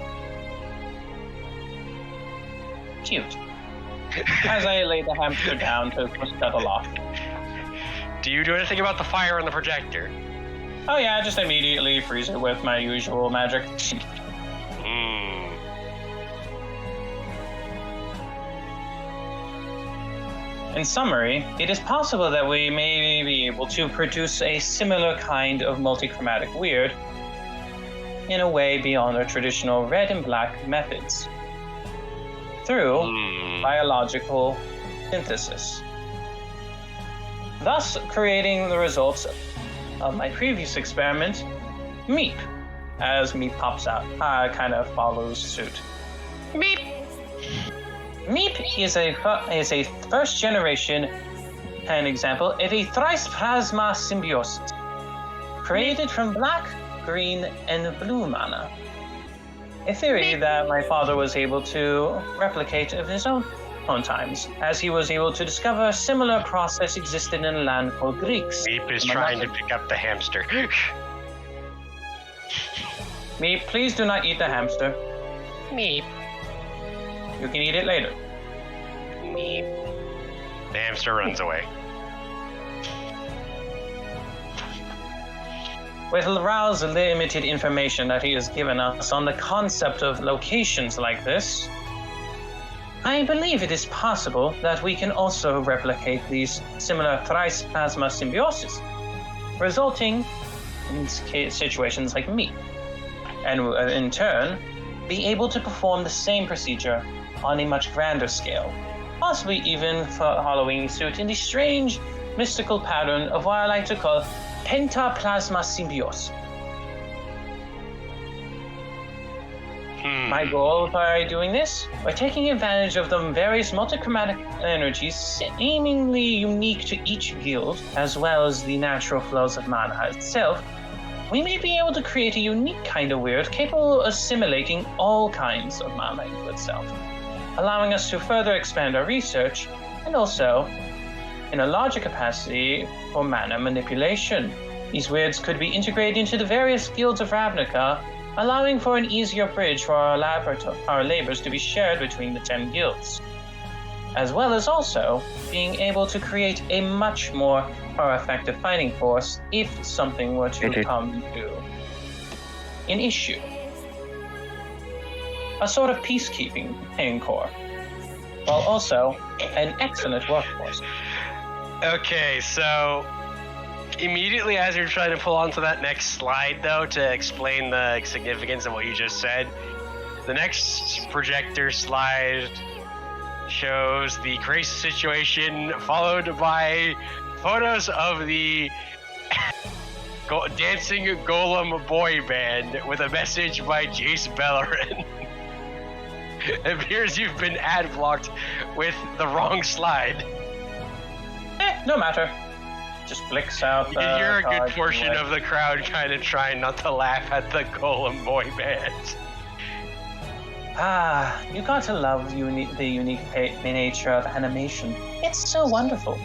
Cute. As I lay the hamster down to settle off. Do you do anything about the fire on the projector? Oh yeah, just immediately freeze it with my usual magic. In summary, it is possible that we may be able to produce a similar kind of multichromatic weird in a way beyond our traditional red and black methods through biological synthesis, thus creating the results of my previous experiment, Meep, as Meep pops out, kind of follows suit. Meep! Meep is a first generation, an example of a thrice plasma symbiosis, created from black, green, and blue mana. A theory that my father was able to replicate of his own times, as he was able to discover a similar process existed in a land called Greeks. Meep is trying to pick up the hamster. Meep, please do not eat the hamster. Meep. You can eat it later. Meep. The hamster runs away. With Raoul's limited information that he has given us on the concept of locations like this, I believe it is possible that we can also replicate these similar thrice plasma symbiosis, resulting in situations like me, and in turn, be able to perform the same procedure on a much grander scale, possibly even following suit in the strange, mystical pattern of what I like to call pentaplasma symbiosis. My goal by doing this, by taking advantage of the various multichromatic energies seemingly unique to each guild, as well as the natural flows of mana itself, we may be able to create a unique kind of weird capable of assimilating all kinds of mana into itself, allowing us to further expand our research, and also, in a larger capacity, for mana manipulation. These weirds could be integrated into the various guilds of Ravnica, allowing for an easier bridge for our labors to be shared between the 10 guilds, as well as also being able to create a much more effective fighting force if something were to come to an issue. A sort of peacekeeping corps, while also an excellent workforce. Okay, so immediately as you're trying to pull onto that next slide, though, to explain the significance of what you just said, the next projector slide shows the crisis situation, followed by photos of the dancing golem boy band with a message by Jace Bellerin. It appears you've been ad blocked with the wrong slide. No matter. Just flicks out. You can hear a good portion of the crowd kind of trying not to laugh at the golem boy band. You got to love the unique nature of animation. It's so wonderful.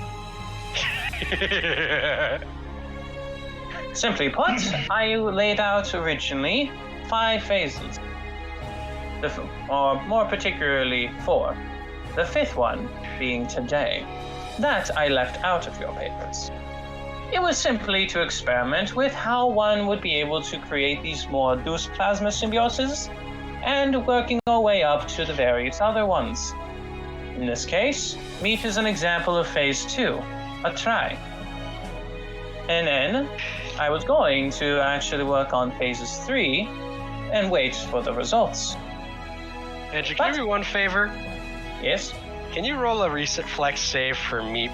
Simply put, I laid out originally 5 phases, or more particularly 4. The 5th one being today. That I left out of your papers. It was simply to experiment with how one would be able to create these more loose plasma symbioses, and working our way up to the various other ones. In this case, Meep is an example of phase 2, a try. And then, I was going to actually work on phases 3, and wait for the results. Andrew, can you do me one favor? Yes? Can you roll a recent flex save for Meep?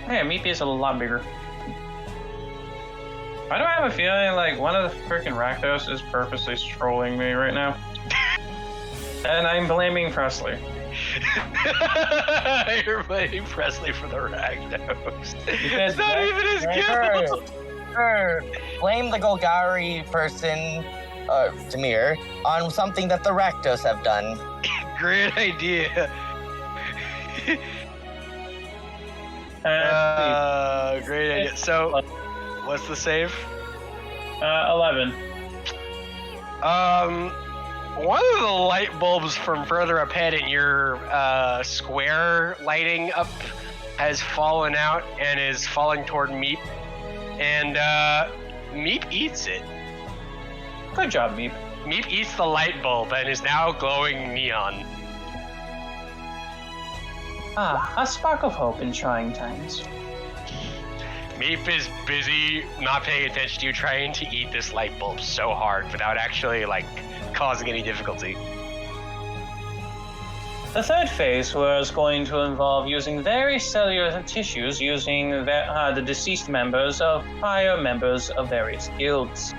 Yeah, Meep is a lot bigger. Why do I have a feeling like one of the freaking Rakdos is purposely trolling me right now? And I'm blaming Presley. You're blaming Presley for the Rakdos. It's not even his guild! Blame the Golgari person, Demir, on something that the Rakdos have done. Great idea. Great idea. So, what's the save? 11. One of the light bulbs from further up ahead in your square lighting up has fallen out and is falling toward Meep. And Meep eats it. Good job, Meep. Meep eats the light bulb and is now glowing neon. A spark of hope in trying times. Meep is busy not paying attention to you, trying to eat this light bulb so hard without actually, like, causing any difficulty. The third phase was going to involve using various cellular tissues using the deceased members of prior members of various guilds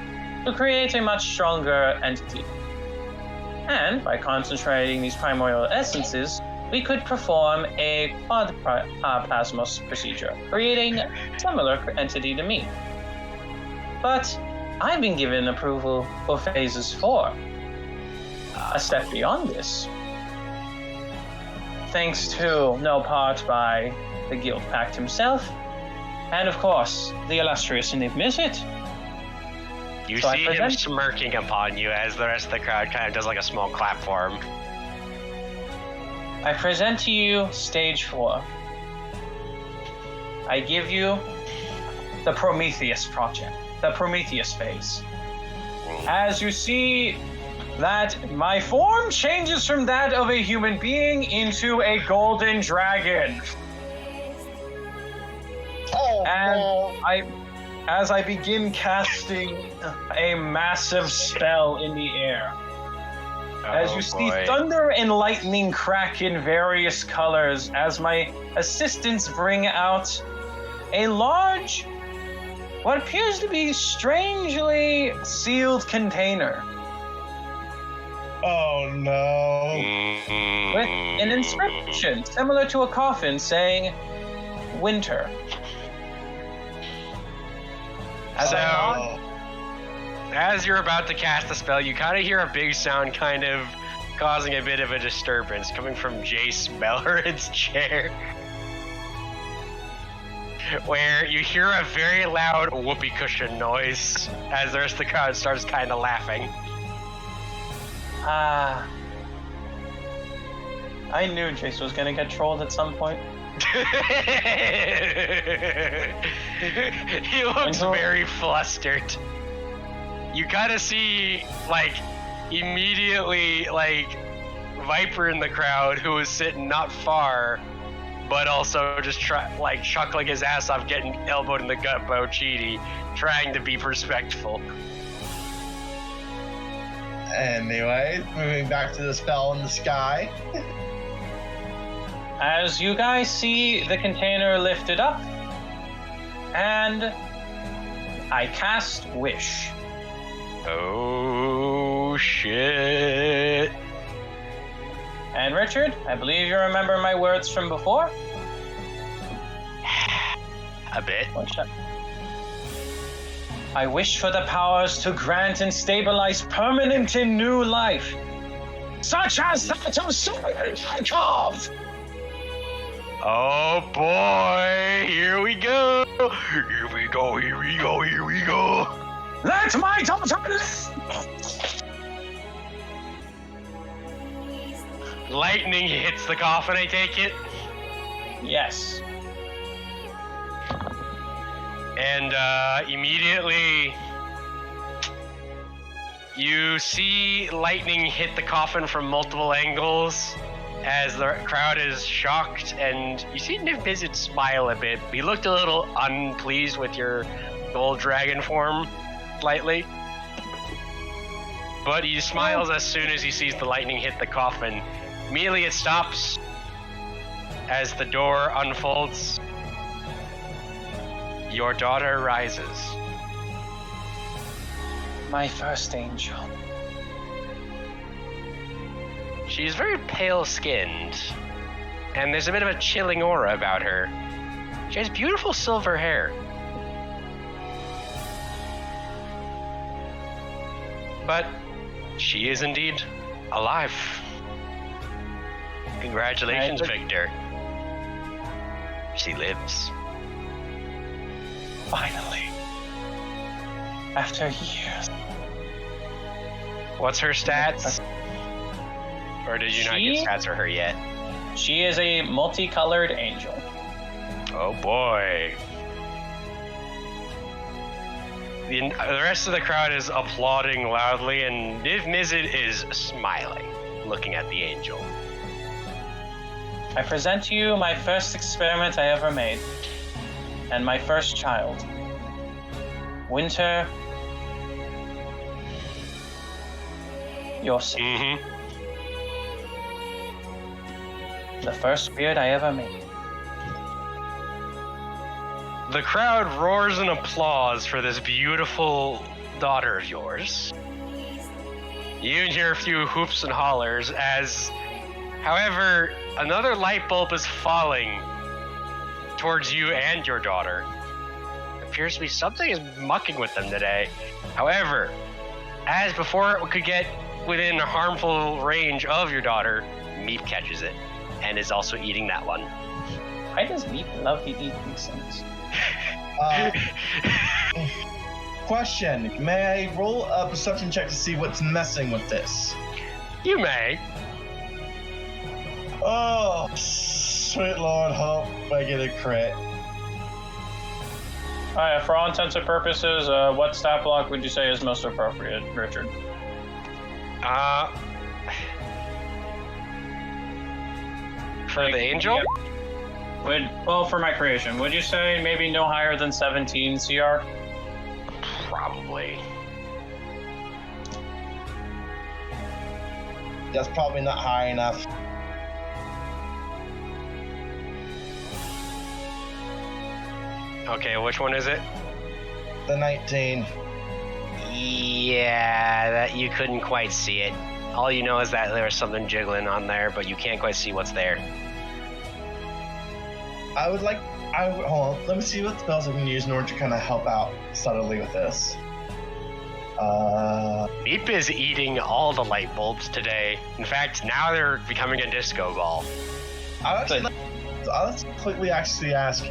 to create a much stronger entity. And by concentrating these primordial essences, we could perform a quad plasmos procedure, creating a similar entity to me. But I've been given approval for phases 4. A step beyond this. Thanks to no part by the Guild Pact himself, and of course, the illustrious Niv Mizzet. You see him smirking upon you as the rest of the crowd kind of does like a small clap for him. I present to you stage 4. I give you the Prometheus project, the Prometheus phase. As you see that my form changes from that of a human being into a golden dragon. As I begin casting a massive spell in the air. As you see thunder and lightning crack in various colors as my assistants bring out a large, what appears to be strangely sealed container. Oh no. With an inscription similar to a coffin saying, Winter. As you're about to cast the spell, you kind of hear a big sound kind of causing a bit of a disturbance coming from Jace Bellerid's chair. Where you hear a very loud whoopee cushion noise as the rest of the crowd starts kind of laughing. I knew Jace was gonna get trolled at some point. He looks very flustered. You kind of see, like, immediately, like, Viper in the crowd who is sitting not far, but also just chuckling his ass off, getting elbowed in the gut by Ochidi, trying to be respectful. Anyway, moving back to the spell in the sky. As you guys see the container lifted up, and I cast Wish. Oh, shit. And Richard, I believe you remember my words from before? A bit. What's that? I wish for the powers to grant and stabilize permanent and new life, such as that of Sokolnikov. Oh boy, here we go. Here we go, here we go, here we go. Let my daughter live! Lightning hits the coffin, I take it? Yes. And immediately you see lightning hit the coffin from multiple angles as the crowd is shocked, and you see Niv Mizzet smile a bit. He looked a little unpleased with your gold dragon form, slightly. But he smiles as soon as he sees the lightning hit the coffin. Immediately it stops as the door unfolds. Your daughter rises. My first angel. She's very pale-skinned, and there's a bit of a chilling aura about her. She has beautiful silver hair. But she is indeed alive. Congratulations, Victor. She lives. Finally. After years. What's her stats? Or did you not get stats for her yet? She is a multicolored angel. Oh boy. The rest of the crowd is applauding loudly, and Niv Mizzet is smiling, looking at the angel. I present to you my first experiment I ever made, and my first child. Winter, your son. Mm-hmm. The first beard I ever made. The crowd roars in applause for this beautiful daughter of yours. You hear a few hoops and hollers as, however, another light bulb is falling towards you and your daughter. It appears to be something is mucking with them today. However, as before it could get within a harmful range of your daughter, Meep catches it and is also eating that one. Why does Meep love to eat these things? Question, may I roll a perception check to see what's messing with this? You may. Oh, sweet Lord, hope I get a crit. Alright, for all intents and purposes, what stat block would you say is most appropriate, Richard? For the angel? Well, for my creation, would you say maybe no higher than 17 CR? Probably. That's probably not high enough. Okay, which one is it? The 19. Yeah, that you couldn't quite see it. All you know is that there was something jiggling on there, but you can't quite see what's there. Hold on, let me see what spells I can use in order to kind of help out subtly with this. Meep is eating all the light bulbs today. In fact, now they're becoming a disco ball. I'll quickly actually ask,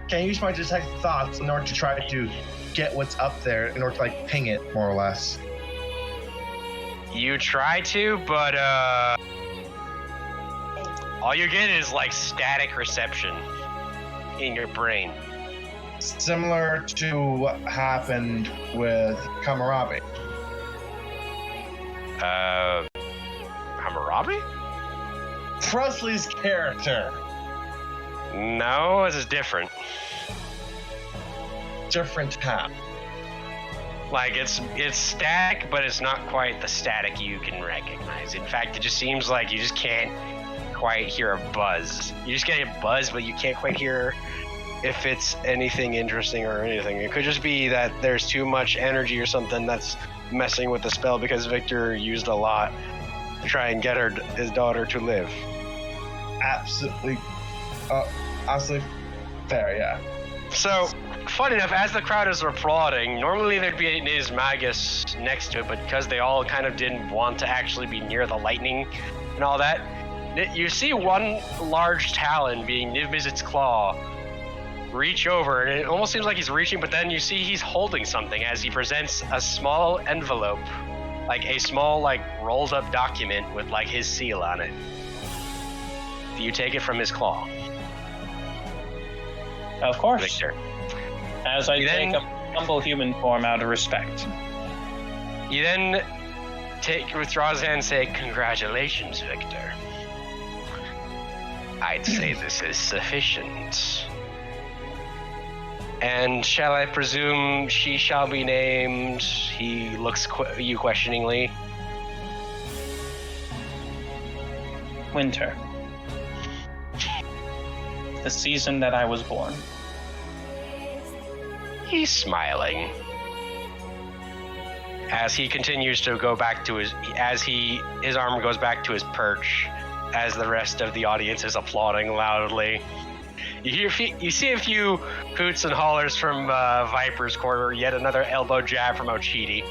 can I use my detect thoughts in order to try to get what's up there, in order to like ping it, more or less? You try to, but all you get is like static reception in your brain. Similar to what happened with Kamarabi. Hammurabi? Presley's character. No, this is different. Different how? Like it's static, but it's not quite the static you can recognize. In fact, it just seems like you just can't quite hear a buzz. You just get a buzz, but you can't quite hear if it's anything interesting or anything. It could just be that there's too much energy or something that's messing with the spell because Victor used a lot to try and get his daughter to live. Absolutely fair, yeah. So, funny enough, as the crowd is applauding, normally there'd be an Ismagus next to it, but because they all kind of didn't want to actually be near the lightning and all that, you see one large talon, being Niv-Mizzet's claw, reach over, and it almost seems like he's reaching, but then you see he's holding something as he presents a small envelope, like a small, like, rolled up document with, like, his seal on it. Do you take it from his claw? Of course. Victor. As I take a humble human form out of respect. You then withdraw his hand and say, "Congratulations, Victor. I'd say this is sufficient. And shall I presume she shall be named?" He looks you questioningly. Winter. The season that I was born. He's smiling. As he continues to go back to his arm goes back to his perch, as the rest of the audience is applauding loudly. You see a few hoots and hollers from Viper's corner, yet another elbow jab from Ochidi.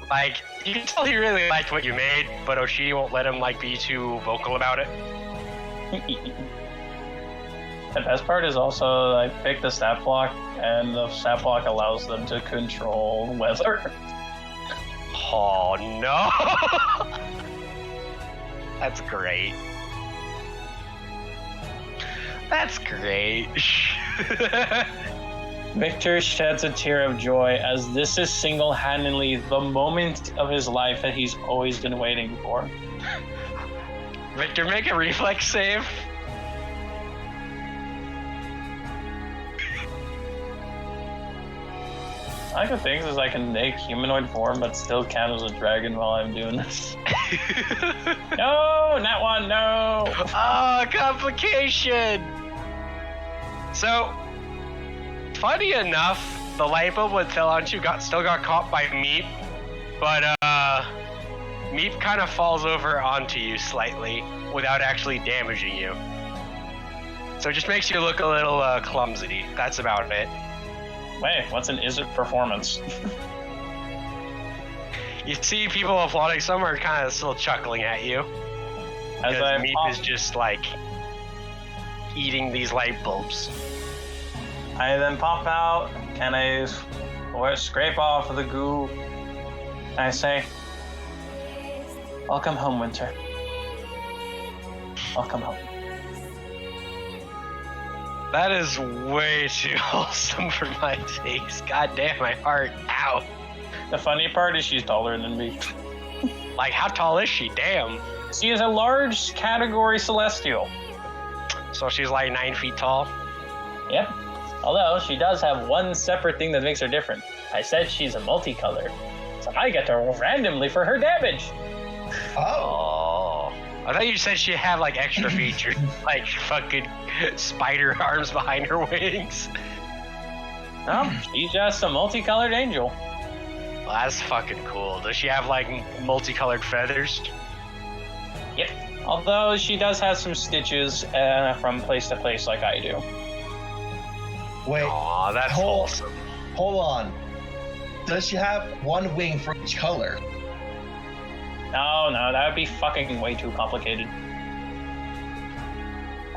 Like, you can tell he really liked what you made, but Ochidi won't let him be too vocal about it. The best part is also I picked the stat block, and the stat block allows them to control weather. Oh no! That's great. That's great. Victor sheds a tear of joy as this is single-handedly the moment of his life that he's always been waiting for. Victor, make a reflex save. I like the things is I can make humanoid form but still count as a dragon while I'm doing this. No, not one, no! Oh, complication! So, funny enough, the light bulb that fell onto you still got caught by Meep, but Meep kind of falls over onto you slightly without actually damaging you. So it just makes you look a little clumsy. That's about it. Wait, what's an is it performance? You see people applauding, some are kind of still chuckling at you. As Because I Meep is just like eating these light bulbs. I then pop out, can I scrape off the goo? And I say, welcome home, Winter. Welcome home. That is way too wholesome for my taste. God damn, my heart. Ow. The funny part is she's taller than me. Like, how tall is she? Damn. She is a large category celestial. So she's like 9 feet tall? Yep. Although she does have one separate thing that makes her different. I said she's a multicolor, so I get to roll randomly for her damage. Oh. I thought you said she had like extra features, like fucking spider arms behind her wings. No, she's just a multicolored angel. Well, that's fucking cool. Does she have like multicolored feathers? Yep. Although she does have some stitches from place to place like I do. Wait. Aw, that's wholesome. Hold on. Does she have one wing for each color? No, that would be fucking way too complicated.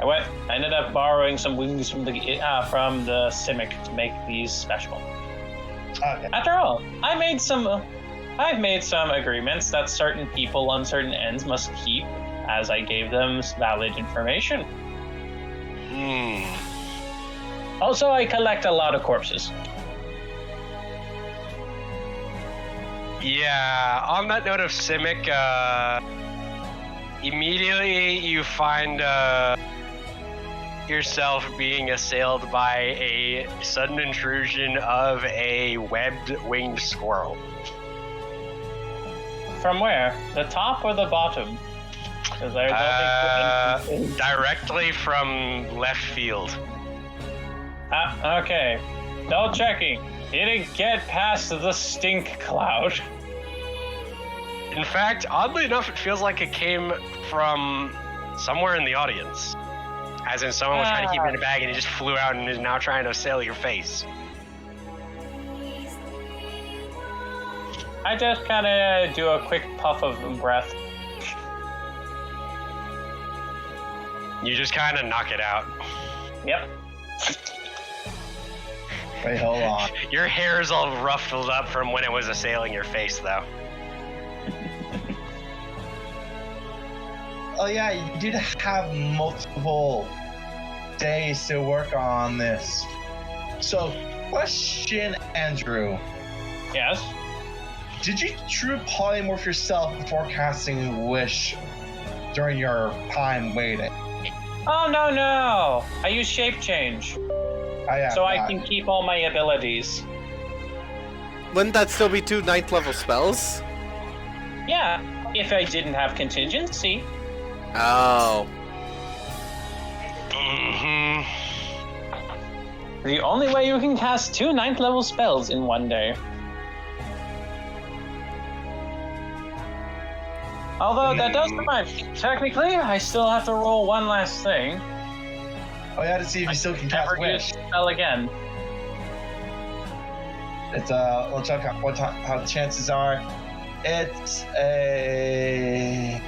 I ended up borrowing some wings from the Simic to make these special. Okay. After all, I've made some agreements that certain people on certain ends must keep, as I gave them valid information. Also, I collect a lot of corpses. Yeah, on that note of Simic, immediately you find yourself being assailed by a sudden intrusion of a webbed winged squirrel. From where? The top or the bottom? Because I don't think directly from left field. Okay. Double checking. Did it get past the stink cloud? In fact, oddly enough, it feels like it came from somewhere in the audience. As in someone was trying to keep it in a bag and it just flew out and is now trying to assail your face. I just kind of do a quick puff of breath. You just kind of knock it out. Yep. Wait, hold on. Your hair is all ruffled up from when it was assailing your face, though. Oh yeah, you did have multiple days to work on this. So, question, Andrew. Yes? Did you true polymorph yourself before casting Wish during your time waiting? Oh, no. I use shape change. So I can keep all my abilities. Wouldn't that still be 2 9th level spells? Yeah, if I didn't have contingency. Oh. The only way you can cast 2 9th level spells in one day. Although that does remind me, technically, I still have to roll one last thing. Oh yeah, to see if you still can cast Never Wish. use spell again. It's we'll check out how the chances are. It's a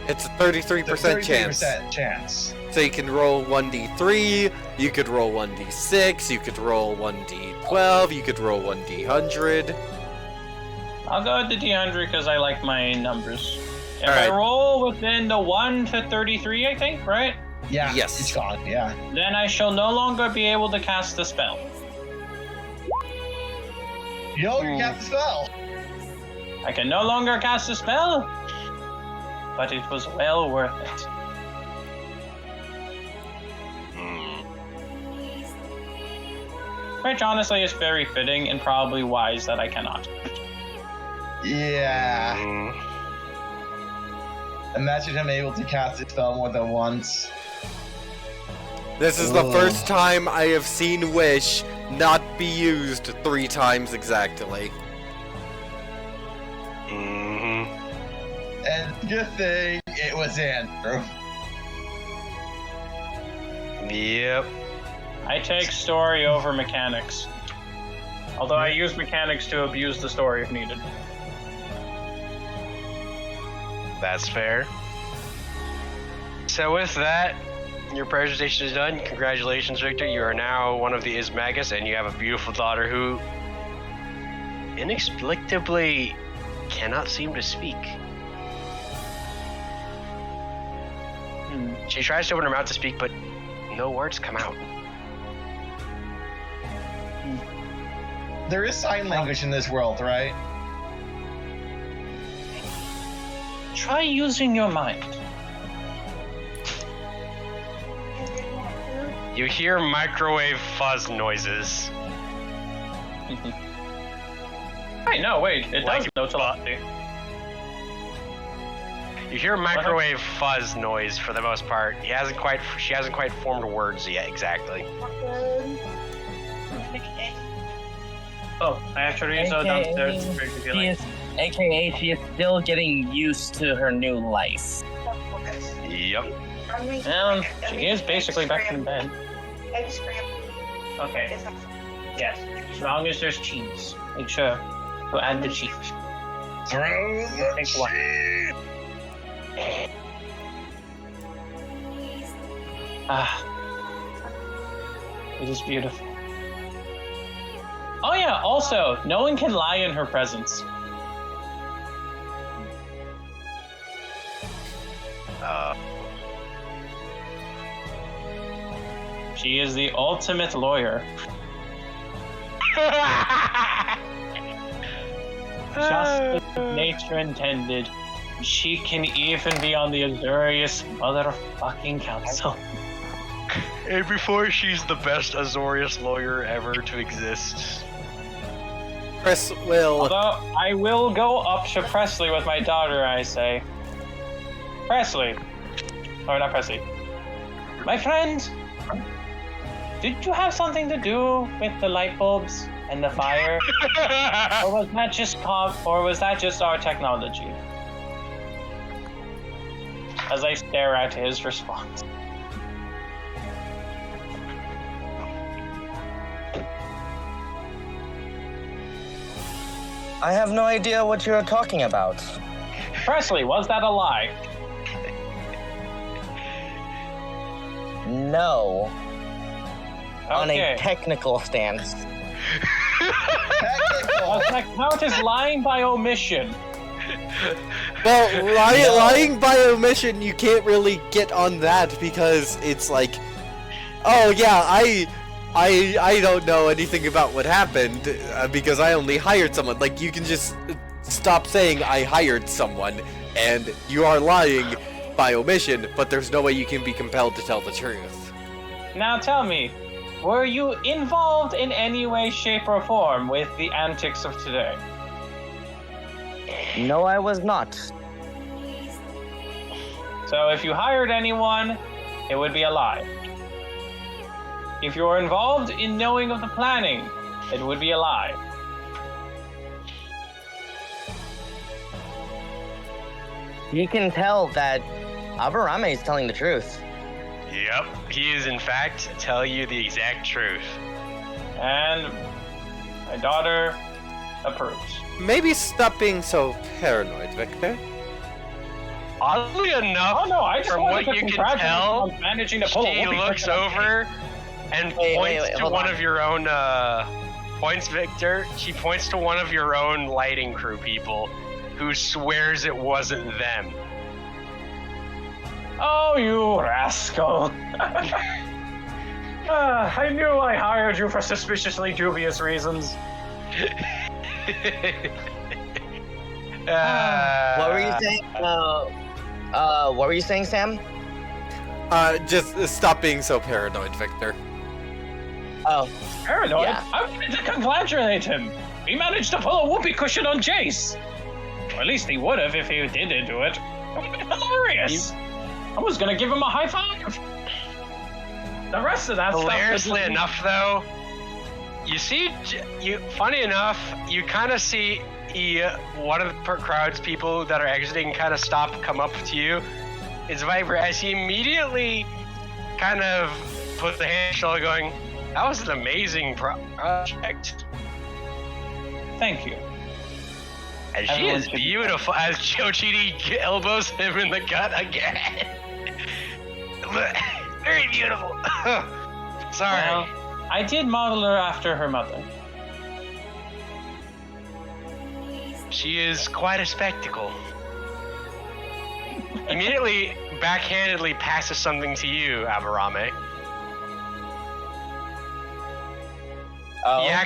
33% chance. 33% chance. So you can roll 1d3, you could roll 1d6, you could roll 1d12, you could roll 1d100. I'll go with the D100 because I like my numbers. If Alright. I roll within the 1 to 33, I think, right? Yeah. Yes. It's gone. Yeah. Then I shall no longer be able to cast the spell. You know you cast the spell. I can no longer cast a spell, but it was well worth it. Which honestly is very fitting and probably wise that I cannot. Yeah. Imagine him able to cast his spell more than once. This is the first time I have seen Wish not be used 3 times exactly. And good thing it was Andrew. Yep. I take story over mechanics. Although I use mechanics to abuse the story if needed. That's fair. So with that, your presentation is done. Congratulations, Victor. You are now one of the Ismagus, and you have a beautiful daughter who inexplicably cannot seem to speak. She tries to open her mouth to speak, but no words come out. There is sign language in this world, right? Try using your mind. You hear microwave fuzz noises. Wait, no, wait. It Like- does know telepathy. You hear microwave fuzz noise for the most part. She hasn't quite formed words yet exactly. Oh, I have to read so downstairs to break the She feeling. is, AKA, she is still getting used to her new life. Yep. She is basically back in bed. Okay. Yes. As long as there's cheese. Make sure to add the cheese. Throw the Take one. cheese. Ah. It is beautiful. Oh yeah, also, no one can lie in her presence. She is the ultimate lawyer. Just as nature intended. She can even be on the Azurius motherfucking council. And before she's the best Azorius lawyer ever to exist. Chris will. Although, I will go up to Presley with my daughter, I say. Presley. Or not Presley. My friend, did you have something to do with the light bulbs and the fire? Or was that just our technology? As I stare at his response. I have no idea what you're talking about. Presley, was that a lie? No. On Okay. a technical stance. Technical. Does that count as lying by omission? Well, lying by omission, you can't really get on that because it's like, oh yeah, I don't know anything about what happened because I only hired someone. Like, you can just stop saying I hired someone and you are lying by omission, but there's no way you can be compelled to tell the truth. Now tell me, were you involved in any way, shape, or form with the antics of today? No, I was not. So if you hired anyone, it would be a lie. If you were involved in knowing of the planning, it would be a lie. You can tell that Aburame is telling the truth. Yep. He is in fact telling you the exact truth. And my daughter approves. Maybe stop being so paranoid, Victor. Oddly enough, Oh no, I just from wanted what to you can congratulate you tell, on managing to pull a she whoopee looks cushion on over and Wait, points to hold one on. of your own points, Victor. She points to one of your own lighting crew people who swears it wasn't them. Oh, you rascal. I knew I hired you for suspiciously dubious reasons. What were you saying? What were you saying, Sam? Just stop being so paranoid, Victor. Oh, Paranoid? Yeah. I wanted to congratulate him. He managed to pull a whoopee cushion on Jace. Or at least he would have if he didn't do it. It would have been hilarious. I was gonna give him a high five. The rest of that Hilariously stuff. enough, though, funny enough, you kind of see one of the crowd's people that are exiting kind of come up to you. It's Viper as he immediately kind of puts the hand on his shoulder going, that was an amazing project. Thank you. And she Everyone is should be beautiful as Chochiti elbows him in the gut again. Very beautiful. Sorry. Well, I did model her after her mother. She is quite a spectacle. Immediately, backhandedly passes something to you, Aberame. oh.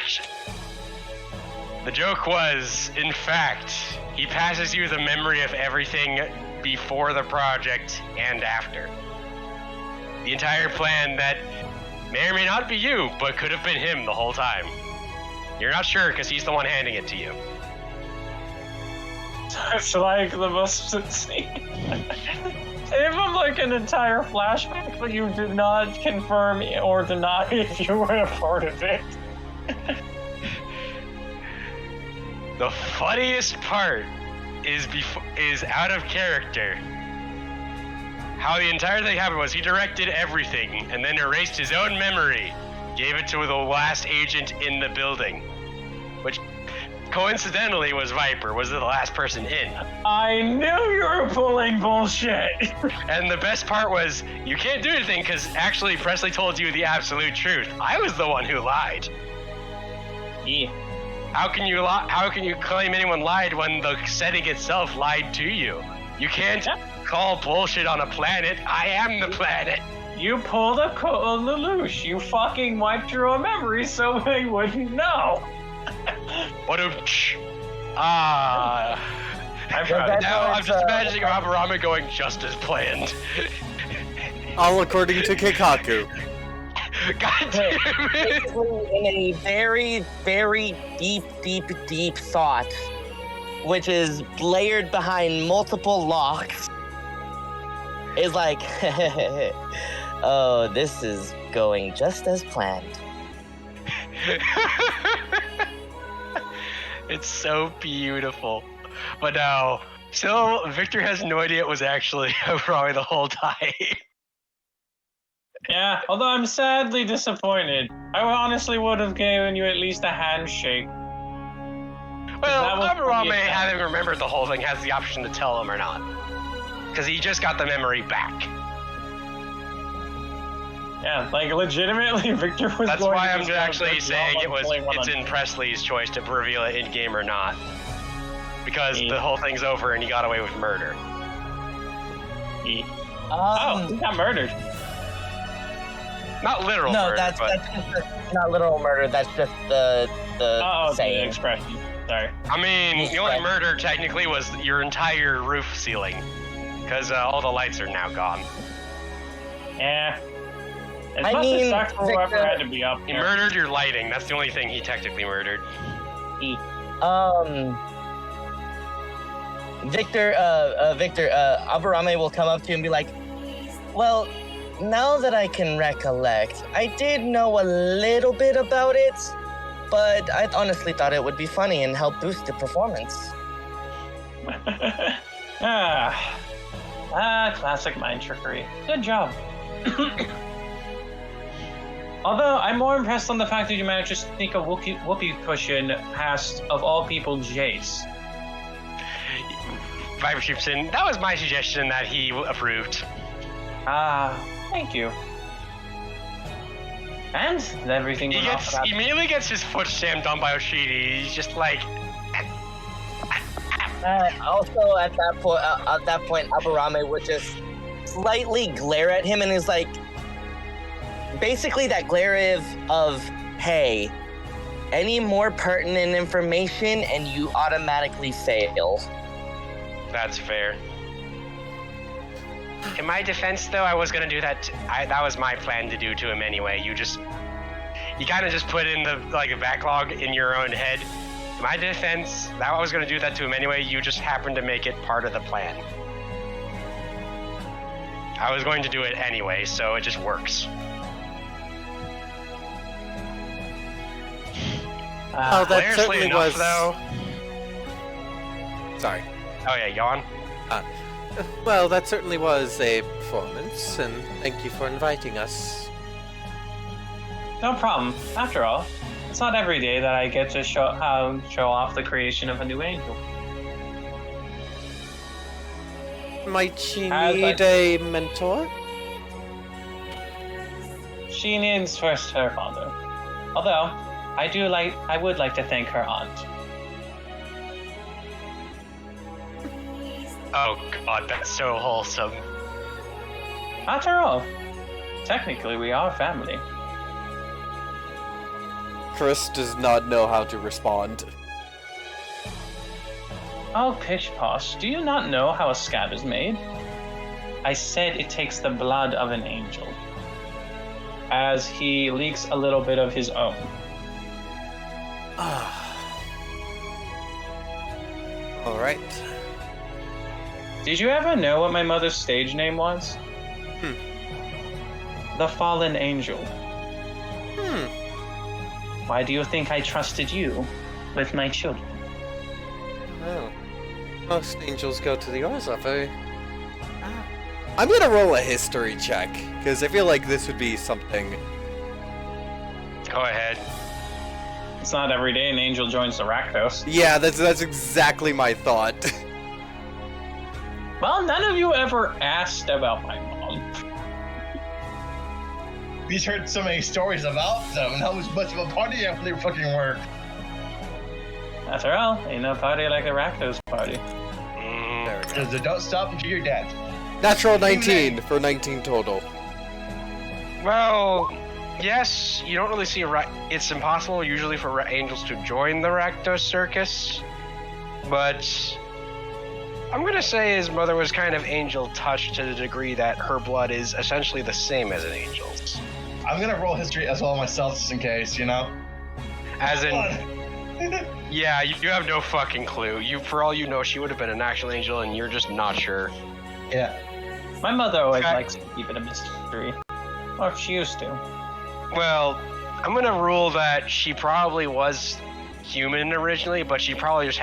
The joke was, in fact, he passes you the memory of everything before the project and after. The entire plan that may or may not be you, but could have been him the whole time. You're not sure because he's the one handing it to you. It's like the most scene. Give him like an entire flashback, but you did not confirm or deny if you were a part of it. The funniest part is out of character. How the entire thing happened was he directed everything and then erased his own memory, gave it to the last agent in the building, which coincidentally was Viper, was the last person in. I knew you were pulling bullshit. And the best part was, you can't do anything because actually Presley told you the absolute truth. I was the one who lied. Yeah. How can you claim anyone lied when the setting itself lied to you? You can't call bullshit on a planet. I am the planet. You pulled a Lelouch. You fucking wiped your own memory so they wouldn't know. What a... I'm proud. Now I'm just imagining Aberame going just as planned. All according to Keikaku. God damn it! In a very, very deep thought, which is layered behind multiple locks, is like, oh, this is going just as planned. It's so beautiful. But now, still, Victor has no idea it was actually Aberame the whole time. Yeah, although I'm sadly disappointed. I honestly would have given you at least a handshake. Well, That was Aberame, pretty having remembered the whole thing, has the option to tell him or not. Because he just got the memory back. Yeah, like legitimately, Victor was That's going why to I'm just go actually good saying job on pulling one it's on- in Presley's choice to reveal it in-game or not. Because the whole thing's over and he got away with murder. Oh, he got murdered. Not literal No, murder, that's but... just not literal murder. That's just the Oh, the saying. expression. Sorry. I mean, He's the only right. murder technically was your entire roof ceiling. Because all the lights are now gone. Yeah. It I must have mean, sucked for whoever Victor- had to be up He here. murdered your lighting. That's the only thing he technically murdered. Victor, Aberame will come up to you and be like, well, now that I can recollect, I did know a little bit about it, but I honestly thought it would be funny and help boost the performance. Classic mind trickery. Good job. Although, I'm more impressed on the fact that you managed to sneak a whoopee cushion past, of all people, Jace. Viper shoots in. That was my suggestion that he approved. Thank you. And everything He went off without- immediately gets his foot stamped on by Oshidi. He's just like, Also, at that point, Aberame would just slightly glare at him and is like, basically that glare of, hey, any more pertinent information and you automatically fail. That's fair. In my defense, though, I was gonna do that. That was my plan to do to him anyway. You kind of just put in the a backlog in your own head. In my defense, I was gonna do that to him anyway. You just happened to make it part of the plan. I was going to do it anyway, so it just works. Oh, that Hilariously certainly enough, was. though. Sorry. Oh yeah, yawn. Well, that certainly was a performance, and thank you for inviting us. No problem. After all, it's not every day that I get to show off the creation of a new angel. Might she As need a mentor? She needs first her father. Although, I would like to thank her aunt. Oh god, that's so wholesome. After all, technically we are family. Chris does not know how to respond. Oh, Pitch Posh, do you not know how a scab is made? I said it takes the blood of an angel. As he leaks a little bit of his own. Alright. Did you ever know what my mother's stage name was? The Fallen Angel. Why do you think I trusted you with my children? Well, most angels go to the Orzhov. I'm gonna roll a history check, because I feel like this would be something. Go ahead. It's not every day an angel joins the Rakdos. Yeah, that's exactly my thought. Well, none of you ever asked about my mom. We've heard so many stories about them and how much of a party they fucking were. After all, ain't no party like a Rakdos party. There we go. So don't stop until you're dead. Natural 19 for 19 total. Well, yes, you don't really see it's impossible usually for angels to join the Rakdos circus, but I'm gonna say his mother was kind of angel touched to the degree that her blood is essentially the same as an angel's. I'm gonna roll history as well myself just in case, you know? As in, yeah, you have no fucking clue. For all you know, she would have been an actual angel and you're just not sure. Yeah. My mother always Okay. likes to keep it a mystery. Or she used to. Well, I'm gonna rule that she probably was human originally, but she probably just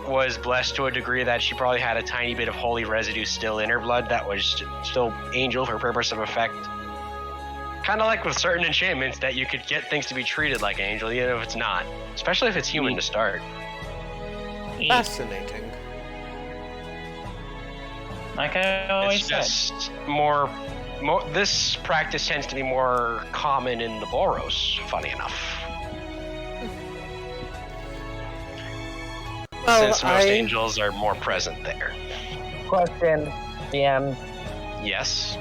was blessed to a degree that she probably had a tiny bit of holy residue still in her blood that was still angel for purpose of effect. Kind of like with certain enchantments that you could get things to be treated like angel, even if it's not. Especially if it's human to start. Fascinating. Like I always It's said. just this practice tends to be more common in the Boros, funny enough. Well, Since most angels are more present there. Question, DM. Yes.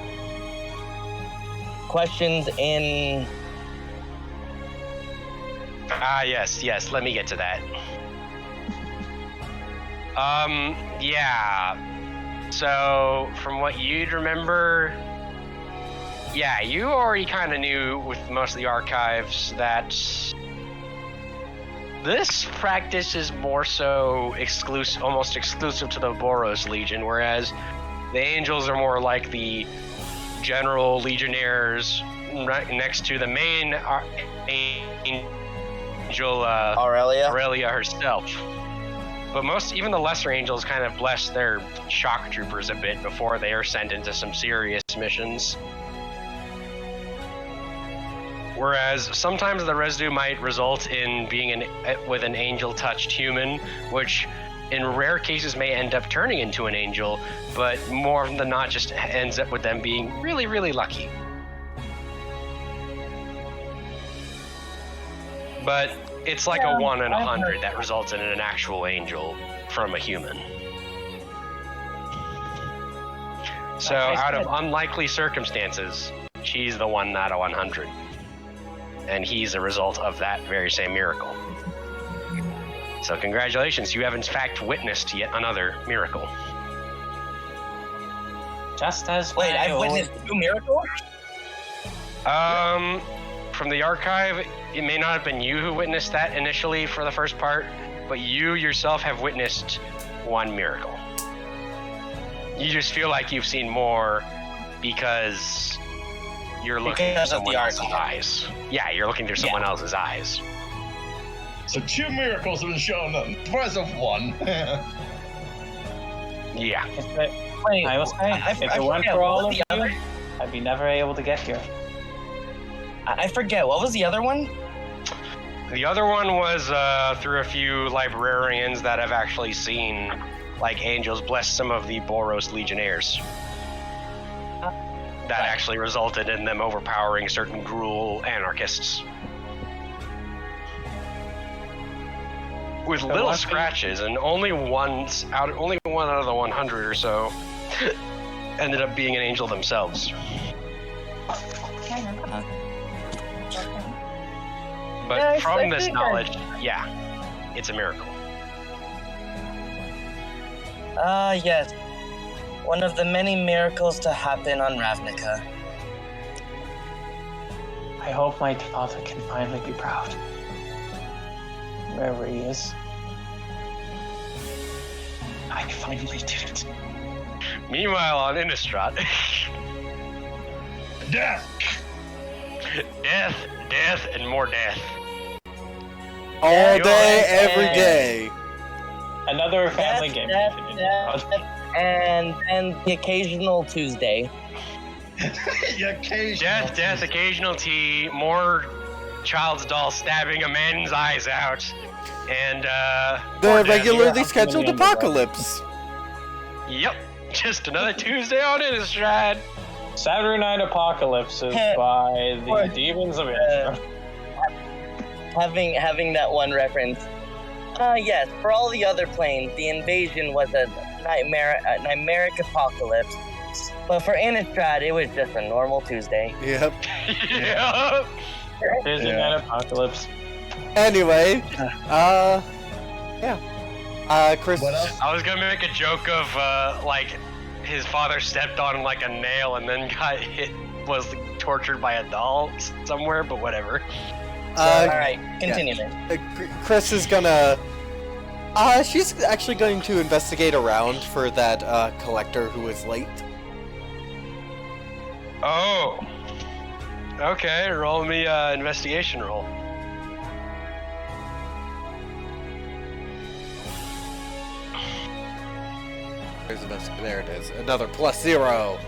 Questions in. Yes, let me get to that. Yeah. So, from what you'd remember, yeah, you already kind of knew with most of the archives that this practice is more so almost exclusive to the Boros Legion, whereas the angels are more like the general legionnaires right next to the main angel, Aurelia herself. But even the lesser angels kind of bless their shock troopers a bit before they are sent into some serious missions. Whereas sometimes the residue might result in being with an angel-touched human, which in rare cases may end up turning into an angel, but more often than not just ends up with them being really, really lucky. But it's like a 1 in 100 that results in an actual angel from a human. So out of unlikely circumstances, she's the 1 out of 100. and he's a result of that very same miracle. So congratulations, you have in fact witnessed yet another miracle. Just as Wait, my I've own- witnessed 2 miracles? From the archive, it may not have been you who witnessed that initially for the first part, but you yourself have witnessed 1 miracle. You just feel like you've seen more because you're looking Because through of the someone else's archive. eyes. Yeah, you're looking through someone else's eyes. So 2 miracles have been shown in the price of 1. Yeah. Wait, I will say, if it weren't forget, for what all was of the you, other? I'd be never able to get here. I forget. What was the other one? The other one was through a few librarians that have actually seen, like, angels bless some of the Boros legionnaires. That actually resulted in them overpowering certain Gruul anarchists. With So little one thing- scratches, and only one out of the 100 or so ended up being an angel themselves. But Yeah, I from this think knowledge, yeah, it's a miracle. Yes. One of the many miracles to happen on Ravnica. I hope my father can finally be proud. Wherever he is. I finally did it. Meanwhile, on Innistrad, Death! death, and more death. All Yo, day, and- every day. Another family Death, game. death, continued. and the occasional Tuesday. You occasional. Death, occasional tea, more child's doll stabbing a man's eyes out, and The more death. regularly Yeah, scheduled I'm gonna apocalypse. Yep, just another Tuesday on Innistrad. Saturday Night Apocalypse is by the Demons of Innistrad. Having that one reference. Yes, for all the other planes, the invasion was a nightmaric apocalypse. But for Innistrad, it was just a normal Tuesday. Yep. Yep. Thursday Yeah. Night Apocalypse. Anyway, Chris. What else? I was gonna make a joke of like his father stepped on like a nail and then got hit, was tortured by a doll somewhere, but whatever. All right, continue then. Chris is gonna. She's actually going to investigate around for that collector who was late. Oh. Okay, roll me investigation roll. There it is. Another +0.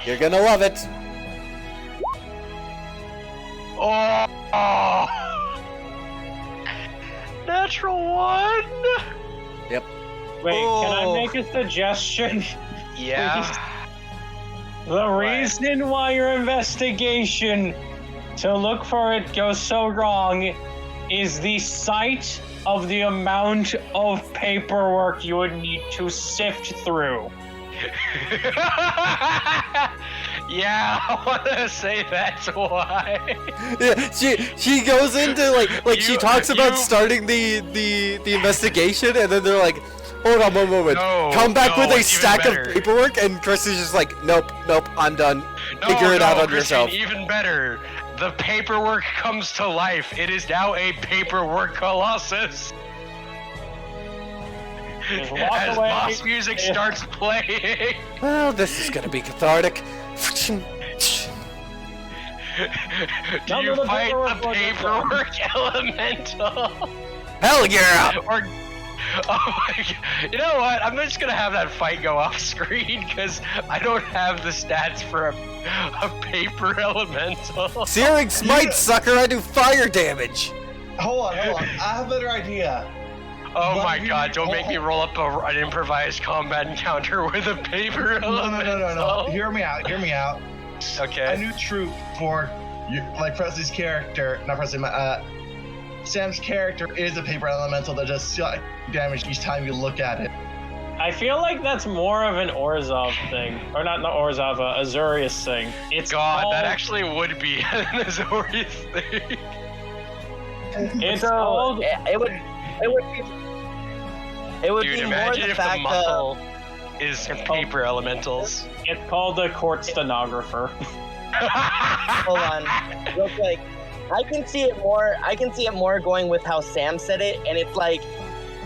You're gonna love it. Oh. Natural 1. Wait, can I Oh. make a suggestion? Yeah. The reason why your investigation to look for it goes so wrong is the sight of the amount of paperwork you would need to sift through. Yeah, I want to say that's why. Yeah, she goes into like she You- talks about you- starting the investigation, and then they're like, hold on one moment, No, come back no, with a it's even stack better. of paperwork, and Chris is just like, nope, I'm done. Figure it out on Christine, yourself. Even better. The paperwork comes to life. It is now a paperwork colossus. Just walk As away. boss music Yeah. starts playing. Well, this is gonna be cathartic. Do None you of the fight paperwork the was paperwork elemental? Hell yeah! Or, oh my god. You know what? I'm just gonna have that fight go off screen because I don't have the stats for a paper elemental. Searing smite, sucker! I do fire damage. Hold on. I have a better idea. Oh But my you- god, don't make me roll up an improvised combat encounter with a paper elemental. No. Hear me out. A Okay. new troop for like Presley's character, not Presley, Sam's character is a paper elemental that does damage each time you look at it. I feel like that's more of an Orzhov thing, or not Orzhov, Azorius thing. It's God, called, that actually would be an Azorius thing. It's So called. it would Dude, be more imagine the if the fact muscle is paper elementals. It's called the court stenographer. hold on, real quick. I can see it more going with how Sam said it, and it's like,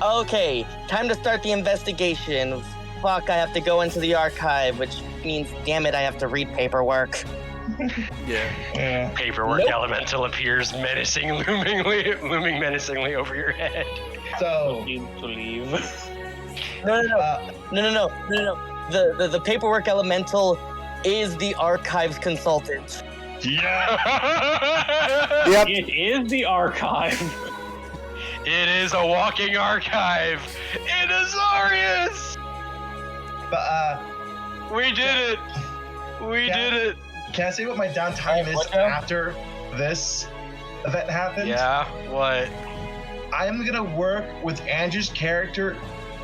okay, time to start the investigation. Fuck, I have to go into the archive, which means, damn it, I have to read paperwork. Yeah. Paperwork Nope. elemental appears looming menacingly over your head. So, Need to leave. No. The paperwork elemental is the archives consultant. yeah. Yep. It is the archive. It is a walking archive. It is Azorius. But We did it. We Yeah. did it. can I say what my downtime is what now? after this event happened? Yeah. What? I'm gonna work with Andrew's character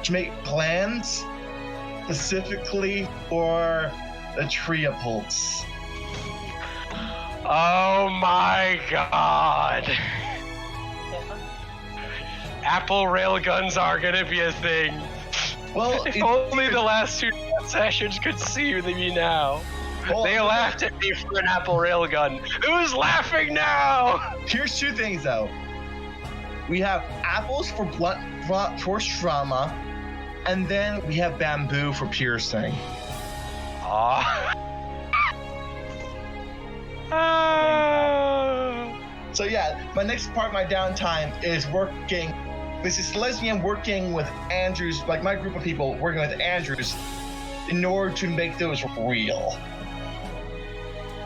to make plans specifically for the Triapults. Oh my God. Apple railguns are gonna be a thing. Well, If only the last two sessions could see me now. well, They laughed at me for an Apple railgun. Who's laughing now? Here's two things though. We have apples for blunt force trauma, and then we have bamboo for piercing. Aw. Ah. So yeah, my next part of my downtime is working. This is lesbian working with Andrews, like my group of people working with Andrews, in order to make those real.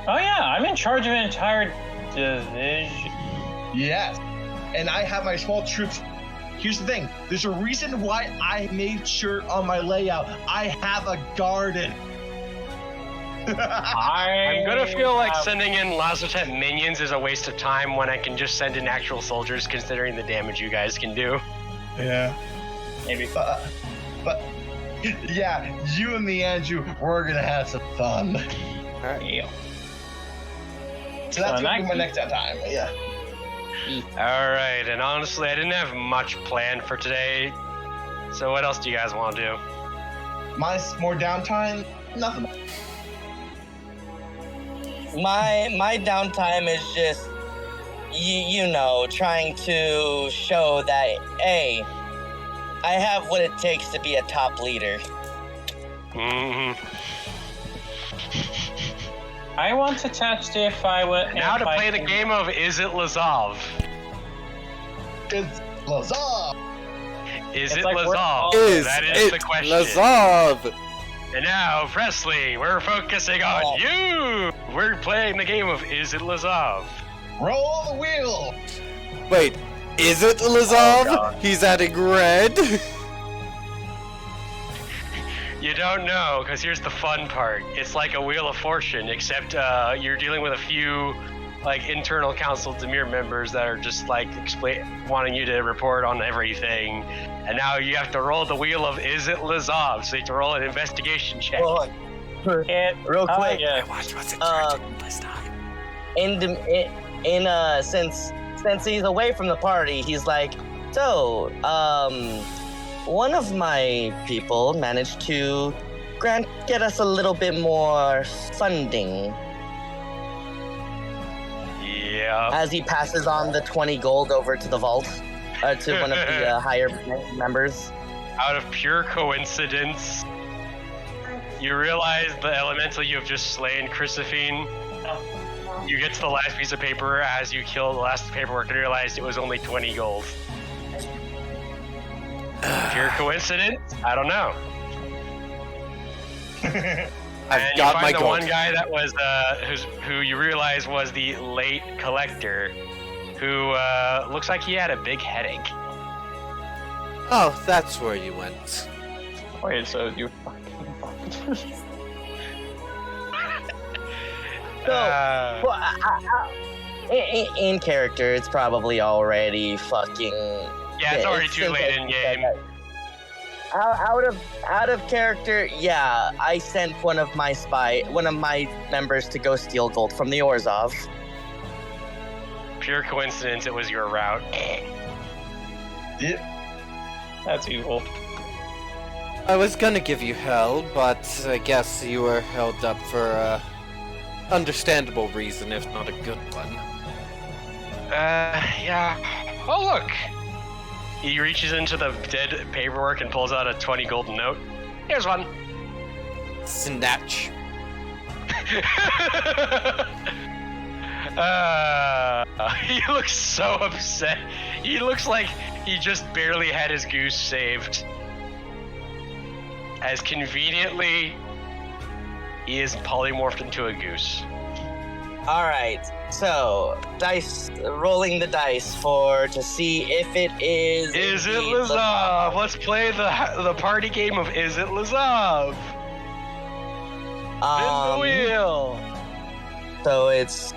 Oh yeah, I'm in charge of an entire division. Yes, and I have my small troops. Here's the thing: there's a reason why I made sure on my layout I have a garden. I'm gonna feel like have- sending in Lazotet minions is a waste of time when I can just send in actual soldiers, considering the damage you guys can do. Yeah. maybe. But yeah, you and me, Andrew, we're gonna have some fun. Yeah. So that's So gonna be my in next time. Yeah. All right, and honestly, I didn't have much planned for today. So what else do you guys want to do? My more downtime, nothing. My downtime is just, you know, trying to show that, hey, I have what it takes to be a top leader. hmm I want to test if I would. Now if to I play the can- game of Is It Lazov? It's Lazar. Is It's it like we're all- Lazov? Is That is the it question. Lazov? And now, Presley, we're focusing on Oh. you! We're playing the game of Is It Lazov? Roll the wheel. Wait, is it Lazov? God. He's adding red? You don't know, because here's the fun part. It's like a Wheel of Fortune, except you're dealing with a few like internal council Demir members that are just like wanting you to report on everything. And now you have to roll the wheel of Is It Lazov? So you have to roll an investigation check. Hold on. It, Real quick. yeah. Watch what's in this time. Since he's away from the party, he's like, so, one of my people managed to get us a little bit more funding. Yeah. As he passes on the 20 gold over to the vault, to one of the higher members. Out of pure coincidence, you realize the elemental you have just slain, Chrysophene. You get to the last piece of paper as you kill the last paperwork and realize it was only 20 gold. Pure coincidence? I don't know. I've And got you my find the gold. one guy that was who you realize was the late collector, who looks like he had a big headache. Oh, that's where you went. Wait, so you fucking. So, well, in character, it's probably already fucking. Yeah, it's already it's too since late I in said game. that. out of character, yeah, I sent one of my members to go steal gold from the Orzhov. Pure coincidence, it was your route. Yeah. That's evil. I was gonna give you hell, but I guess you were held up for a understandable reason, if not a good one. Yeah. Oh, look! He reaches into the dead paperwork and pulls out a 20 golden note. Here's one. Snatch. He looks so upset. He looks like he just barely had his goose saved. As conveniently, he is polymorphed into a goose. All right, so rolling the dice to see if it is. Is it indeed Lazav? Let's play the party game of Is it Lazav? Spin the wheel. So it's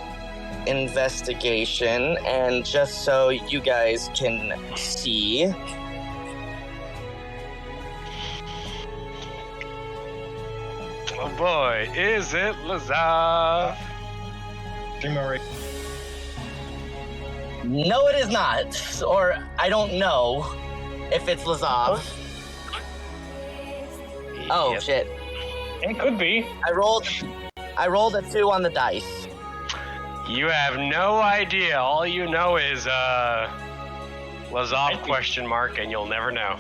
investigation, and just so you guys can see. Oh boy, is it Lazav? No, it is not. Or I don't know if it's Lazav. Oh Yep. shit! It could be. I rolled a 2 on the dice. You have no idea. All you know is Lazav question mark, and you'll never know.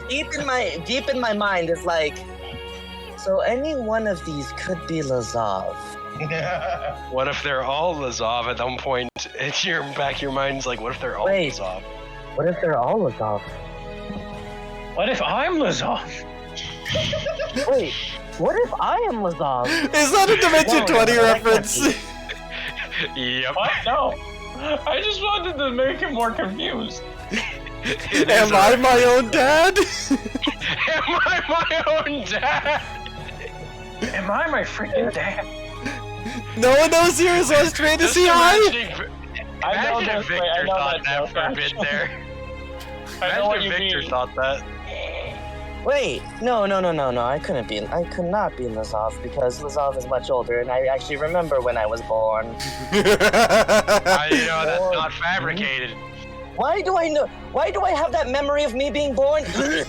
Deep in my mind is like, so any one of these could be Lazav. What if they're all Lazav at some point? It's your back of your mind's like, what if they're all Wait. Lazav? What if they're all Lazav? What if I'm Lazav? Wait, what if I am Lazav? Is that a Dimension No, 20 no, that reference? Yep. What? No. I just wanted to make him more confused. Am I my own dad? Am I my own dad? Am I my freaking dad? No one knows yours was trying to Just see high. I know Imagine if that- wait, I Victor know thought that that joke, for a bit actually. there. I know what Imagine you if Victor mean. thought that. Wait, no. I could not be Lazav because Lazav is much older, and I actually remember when I was born. You know, that's not fabricated. Why do I know? Why do I have that memory of me being born? I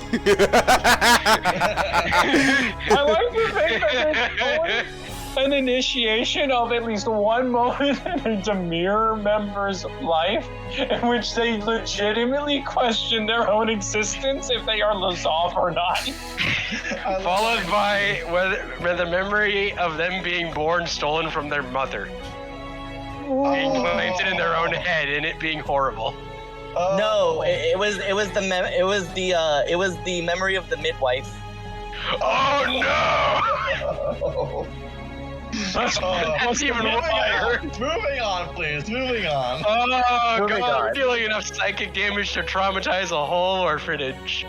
like to think that there's always an initiation of at least one moment in a Demir member's life in which they legitimately question their own existence if they are Lazav or not. Followed by the memory of them being born stolen from their mother. Being planted in their own head and it being horrible. No, it was the memory of the midwife. Oh no! That's even wider. Moving on, please. Moving on. Oh Moving god, on. we're dealing enough psychic damage to traumatize a whole orphanage.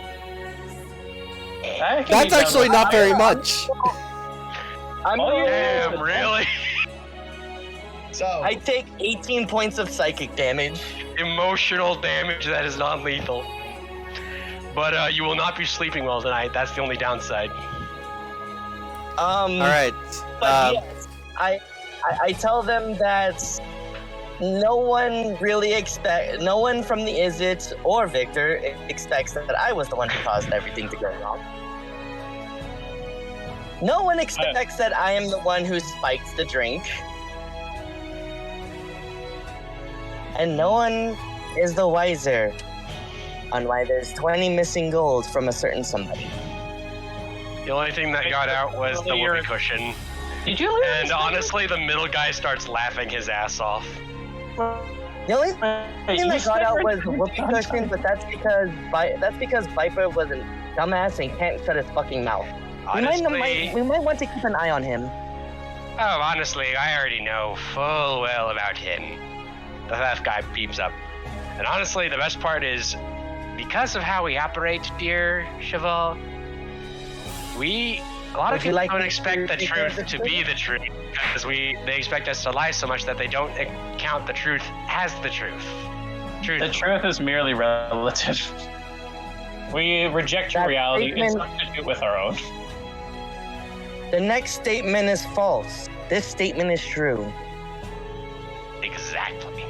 That's actually not very much. I'm Oh, Damn, really? So, I take 18 points of psychic damage. Emotional damage that is non-lethal. But you will not be sleeping well tonight. That's the only downside. All right. But yes, I tell them that no one from the Is It or Victor expects that I was the one who caused everything to go wrong. No one expects that I am the one who spiked the drink. And no one is the wiser on why there's 20 missing gold from a certain somebody. The only thing that got out was the whoopee cushion. Did you lose? And honestly, the middle guy starts laughing his ass off. The only thing that got out was the whoopee cushion, but that's because Viper was a dumbass and can't shut his fucking mouth. We might want to keep an eye on him. Oh, honestly, I already know full well about him. The theft guy peeps up. And honestly, the best part is, because of how we operate, dear Cheval, a lot of people don't expect the truth to be the truth, because they expect us to lie so much that they don't count the truth as the truth. Truth. The truth is merely relative. We reject your That reality and statement- substitute with our own. The next statement is false. This statement is true. Exactly.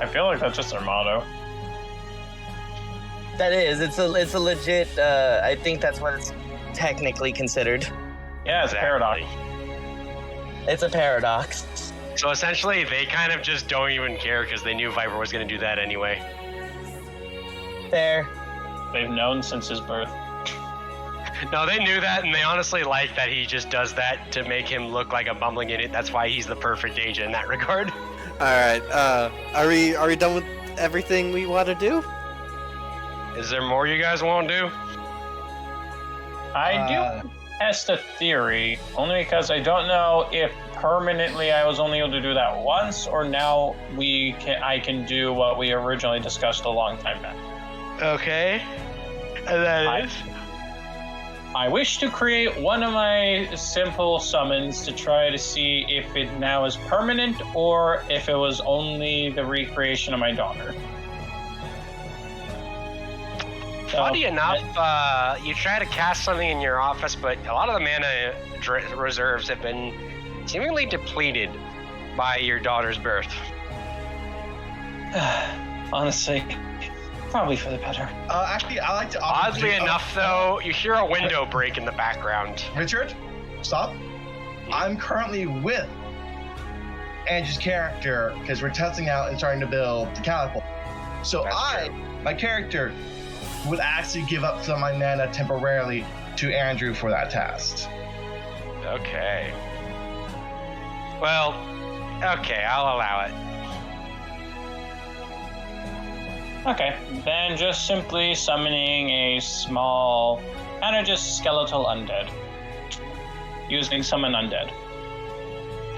I feel like that's just our motto. That is. It's a legit. I think that's what it's technically considered. Yeah, it's a paradox. It's a paradox. So essentially, they kind of just don't even care because they knew Viper was going to do that anyway. Fair. They've known since his birth. No, they knew that, and they honestly like that he just does that to make him look like a bumbling idiot. That's why he's the perfect agent in that regard. Alright, are we done with everything we want to do? Is there more you guys want to do? I do test a theory, only because I don't know if permanently I was only able to do that once, or now I can do what we originally discussed a long time back. Okay. And that is? I wish to create one of my simple summons to try to see if it now is permanent or if it was only the recreation of my daughter. Funny enough, you try to cast something in your office, but a lot of the mana reserves have been seemingly depleted by your daughter's birth. Honestly, probably for the better. Actually, I like to. offer Oddly to- enough, though, you hear a window break in the background. Richard, stop. I'm currently with Andrew's character because we're testing out and starting to build the catapult. So That's my character, would actually give up some of my mana temporarily to Andrew for that test. Okay. Well, okay, I'll allow it. Okay, then just simply summoning a small, kind of just skeletal undead. Using summon undead.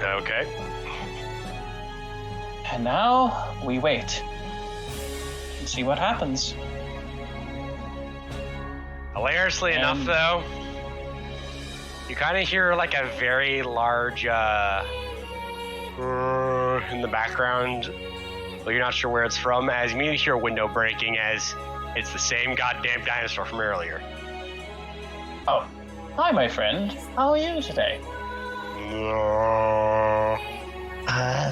Okay. And now we wait and see what happens. Hilariously enough, though, you kind of hear like a very large in the background, but you're not sure where it's from, as you immediately hear a window breaking as it's the same goddamn dinosaur from earlier. Oh, hi, my friend. How are you today?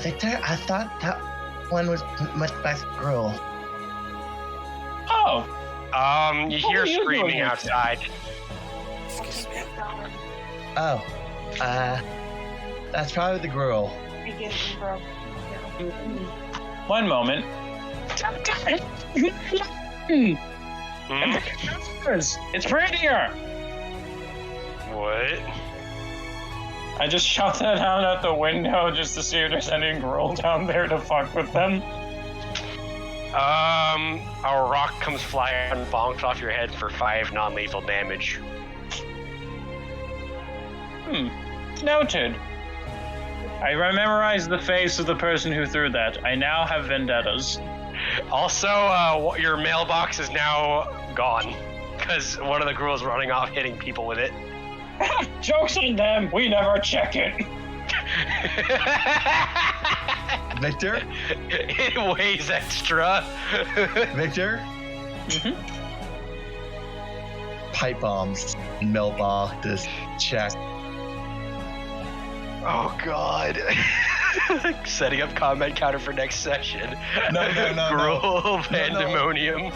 Victor, I thought that one was much less cruel. Oh, You What hear are you screaming doing outside. Excuse me. Oh, that's probably the gruel. one moment. Hmm? It's prettier. What? I just shot that out at the window just to see if there's any gruel down there to fuck with them. A rock comes flying and bonks off your head for 5 non-lethal damage. Noted. I memorized the face of the person who threw that. I now have vendettas. Also, your mailbox is now gone because one of the girls running off hitting people with it. Joke's on them. We never check it. Victor? It weighs extra. Victor? Pipe bombs, mailboxes, check. Oh god. Setting up comment counter for next session. No. Gruel, pandemonium.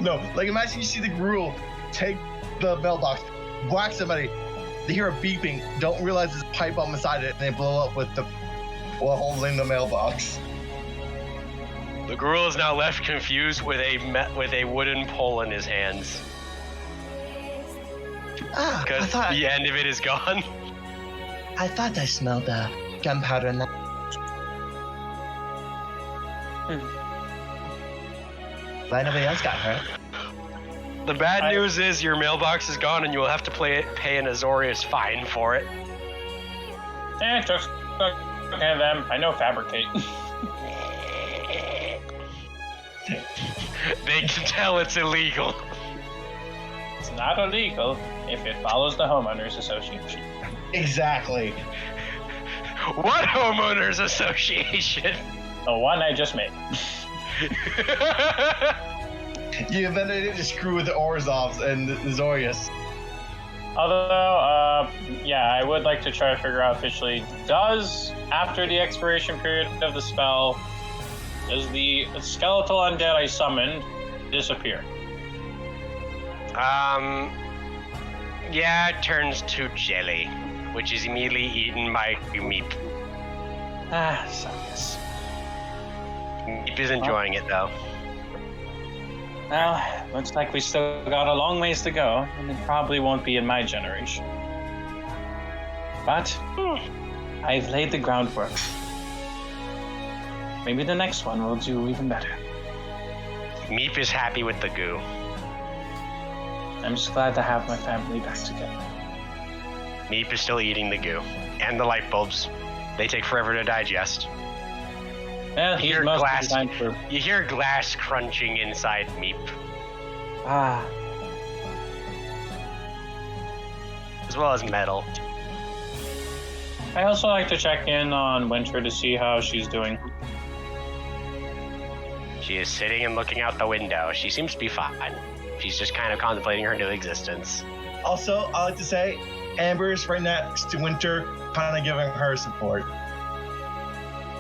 No, like imagine you see the gruel take the mailbox, whack somebody, they hear a beeping, don't realize there's a pipe bomb inside it, and they blow up with the while holding the mailbox. The Gruel is now left confused with a wooden pole in his hands. I Because thought the end of it is gone. I smelled gunpowder in that. Glad nobody else got hurt. The bad news is your mailbox is gone and you will have to pay an Azorius fine for it. Just look at them. I know fabricate. They can tell it's illegal. It's not illegal if it follows the homeowners association. Exactly. What homeowners association? The one I just made. You then they just screw with the Orzovs and the Zorius. Although, yeah, I would like to try to figure out officially, does, after the expiration period of the spell, does the skeletal undead I summoned disappear? Yeah, it turns to jelly, which is immediately eaten by Meep. Ah, sucks. Meep is enjoying it, though. Well, looks like we still got a long ways to go, and it probably won't be in my generation. But I've laid the groundwork. Maybe the next one will do even better. Meep is happy with the goo. I'm just glad to have my family back together. Meep is still eating the goo. And the light bulbs. They take forever to digest. Well, he's hear most glass- of the time for... You hear glass crunching inside Meep. Ah, As well as metal. I also like to check in on Winter to see how she's doing. She is sitting and looking out the window. She seems to be fine. She's just kind of contemplating her new existence. Also, I like to say, Amber's right next to Winter, kind of giving her support.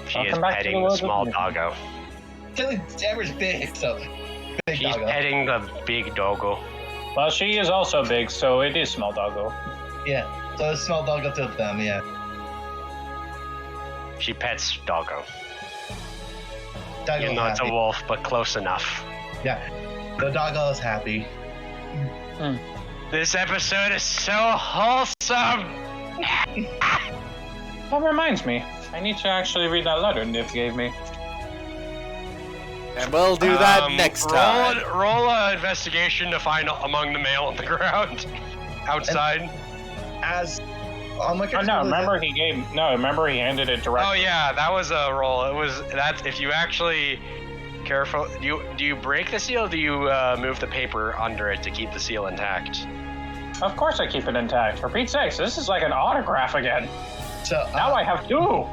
She I'll is come back to the petting the world small with you. doggo. Amber's big, so big She's doggo. petting the big doggo. Well, she is also big, so it is small doggo. Yeah, so it's small doggo to them, yeah. She pets doggo. Doggo's Even though it's a happy. wolf, but close enough. Yeah, the doggo is happy. This episode is so wholesome! That reminds me, I need to actually read that letter Niv gave me. And we'll do that next time. Roll an investigation to find among the mail on the ground. Outside. As on my Oh no, remember he handed it directly. Oh yeah, that was a roll. It was that if you actually careful, do you break the seal? Or do you move the paper under it to keep the seal intact? Of course I keep it intact. For Pete's sakes, this is like an autograph again. So Now I have two.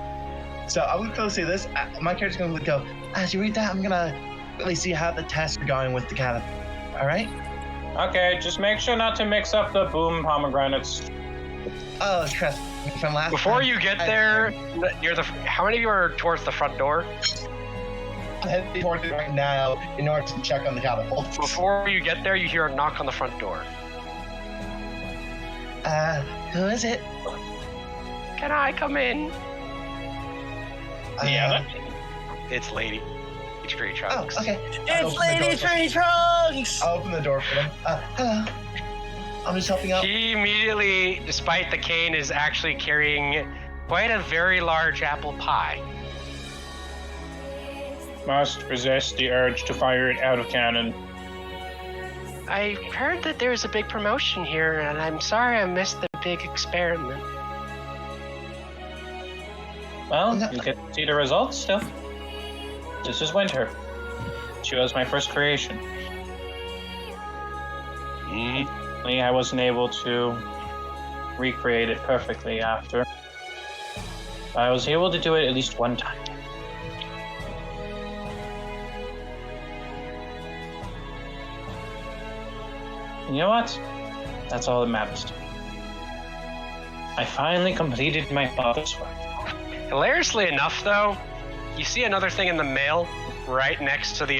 So I'm gonna go say this. My character's gonna go. As you read that, I'm gonna really see how the tests are going with the cabin. All right. Okay, just make sure not to mix up the boom pomegranates. Oh, trust me, from last. Before time, you get I- there, near the how many of you are towards the front door? I'm heading towards it right now in order to check on the catapult. Before you get there, you hear a knock on the front door. Who is it? Can I come in? It's Lady Tree Oh, Trunks. okay. It's Lady Tree Trunks! I'll open the door for them. Hello. I'm just helping out. She immediately, despite the cane, is actually carrying quite a very large apple pie. Must resist the urge to fire it out of cannon. I heard that there was a big promotion here, and I'm sorry I missed the big experiment. Well, No. you get to see the results still. This is Winter. She was my first creation. I wasn't able to recreate it perfectly after. I was able to do it at least one time. And you know what? That's all that matters to me. I finally completed my father's work. Hilariously enough, though, you see another thing in the mail right next to the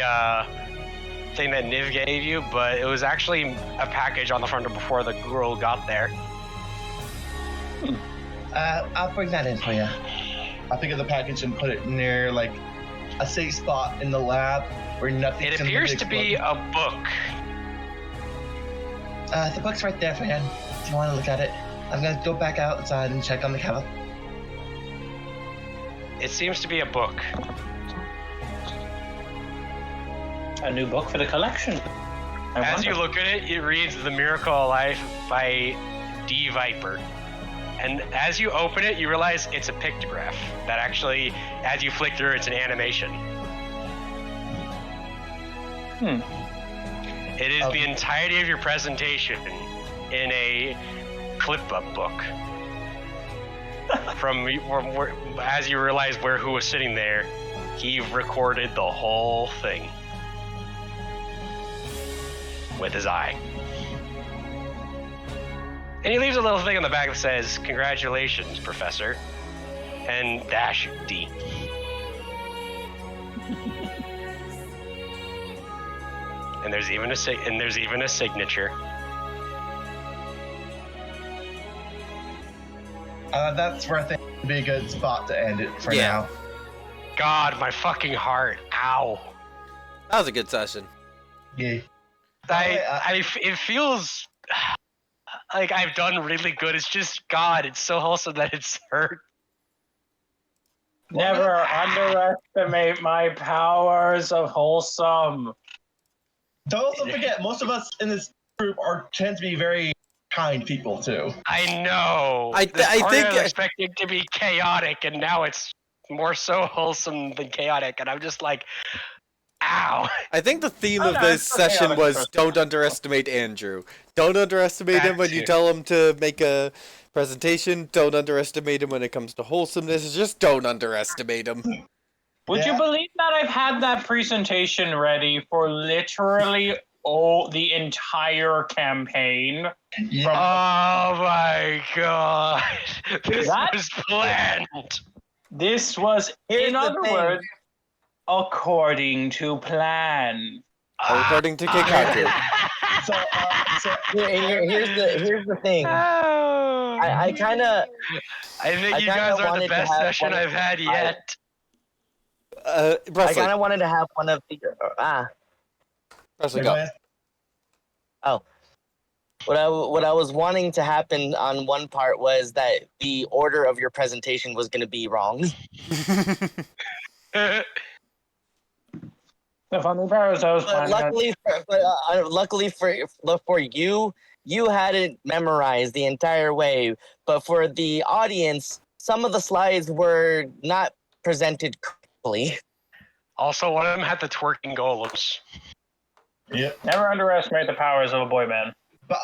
thing that Niv gave you, but it was actually a package on the front door before the girl got there. I'll bring that in for you. I'll pick up the package and put it near like a safe spot in the lab where nothing. It appears to be a book. The book's right there, man. If you want to look at it, I'm gonna go back outside and check on the cabin. It seems to be a book. A new book for the collection. As you look at it, it reads The Miracle of Life by D. Viper. And as you open it, you realize it's a pictograph that actually, as you flick through, it's an animation. It is the entirety of your presentation in a flip-up book. From as you realize who was sitting there, He recorded the whole thing with his eye. And he leaves a little thing on the back that says, "Congratulations, Professor," and -D. And there's even a signature. That's where I think would be a good spot to end it for Yeah. now. God, my fucking heart. Ow. That was a good session. Yeah. It feels like I've done really good. It's just, God, it's so wholesome that it's hurt. Never underestimate my powers of wholesome. Don't also forget, most of us in this group tend to be very kind people too. I know. I think- was expecting to be chaotic, and now it's more so wholesome than chaotic, and I'm just like, ow. I think the theme Oh, of no, this it's okay, session Alex, was trust don't underestimate Andrew. Don't underestimate him That when you too. tell him to make a presentation. Don't underestimate him when it comes to wholesomeness. Just don't underestimate him. Would you Yeah. believe that I've had that presentation ready for literally the entire campaign? Yeah. Oh my God. This That- was planned. This was, Here's in the other thing. words, according to plan. According to Keikaku. So Here's the thing. Oh, I kind of I think I you kinda guys are the wanted to best have session one- I've had yet. Presley, wanted to have one of the Presley, go. what I was wanting to happen on one part was that the order of your presentation was going to be wrong. The funny part is I was But planning luckily for you, you had it memorized the entire way. But for the audience, some of the slides were not presented correctly. Also, one of them had the twerking golems. Yep. never underestimate the powers of a boy man. But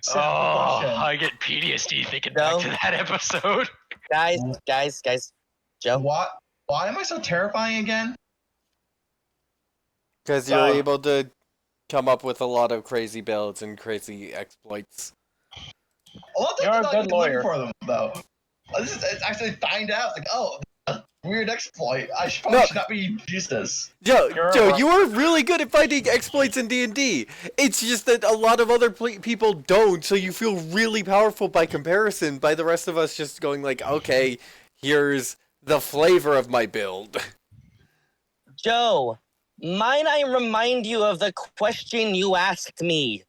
Sam, Oh, question. I get PTSD thinking No. back to that episode. Guys, Joe. Why am I so terrifying again? Because you're able to come up with a lot of crazy builds and crazy exploits. A lot of You're a times I good don't even lawyer. look for them though. It's actually find out. It's like, oh, weird exploit. I should probably should not be used this. Joe, You're- you are really good at finding exploits in D&D. It's just that a lot of other people don't, so you feel really powerful by comparison by the rest of us just going like, okay, here's the flavor of my build. Joe, might I remind you of the question you asked me?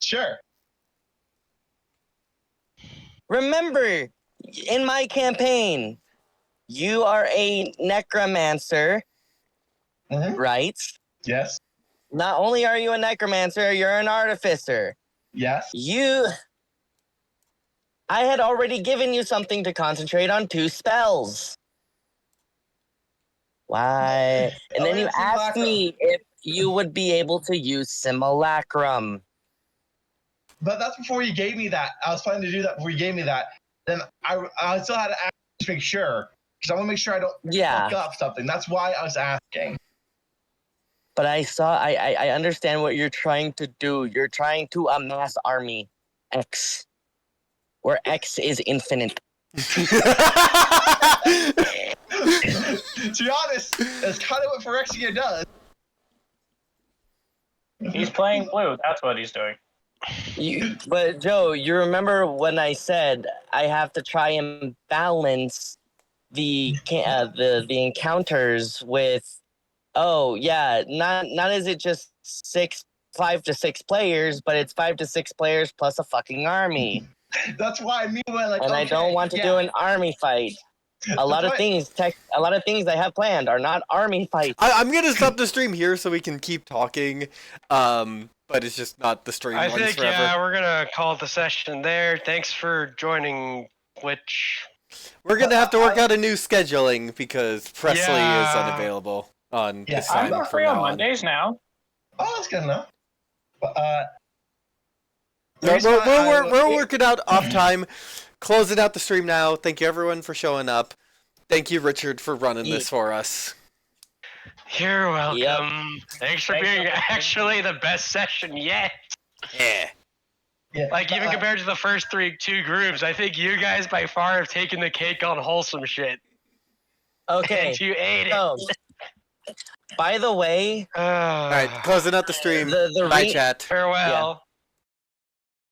Sure. Remember, in my campaign, you are a necromancer, Mhm. right? Yes. Not only are you a necromancer, you're an artificer. Yes. I had already given you something to concentrate on 2 spells. Why? And then you asked me if you would be able to use simulacrum. But that's before you gave me that. I was planning to do that before you gave me that. Then I still had to ask to make sure because I want to make sure I don't Yeah, fuck up something. That's why I was asking. but I understand what you're trying to do. You're trying to amass army X, where X is infinite. To be honest, that's kind of what Phyrexia does. He's playing blue. That's what he's doing. But Joe, you remember when I said I have to try and balance the encounters with? Oh yeah, not is it just 5 to 6 players, but it's 5 to 6 players plus a fucking army, That's why me went like. and I don't want to do an army fight. A lot of things I have planned are not army fights. I'm gonna stop the stream here so we can keep talking, but it's just not the stream I runs think, forever. yeah, we're going to call the session there. Thanks for joining, Glitch. We're gonna have to work out a new scheduling because Presley is Yeah. unavailable on Yeah, this I'm time not from free on now on. Mondays now. Oh, that's good enough. But the No, reason why we'll work it out off time. Closing out the stream now. Thank you everyone for showing up. Thank you, Richard, for running this for us. You're welcome. Thanks for being actually the best session yet. Yeah. Yeah. Like, even compared to the first two groups, I think you guys by far have taken the cake on wholesome shit. Okay. And you ate it. So, by the way, All right, closing out the stream. the Bye, chat. Farewell.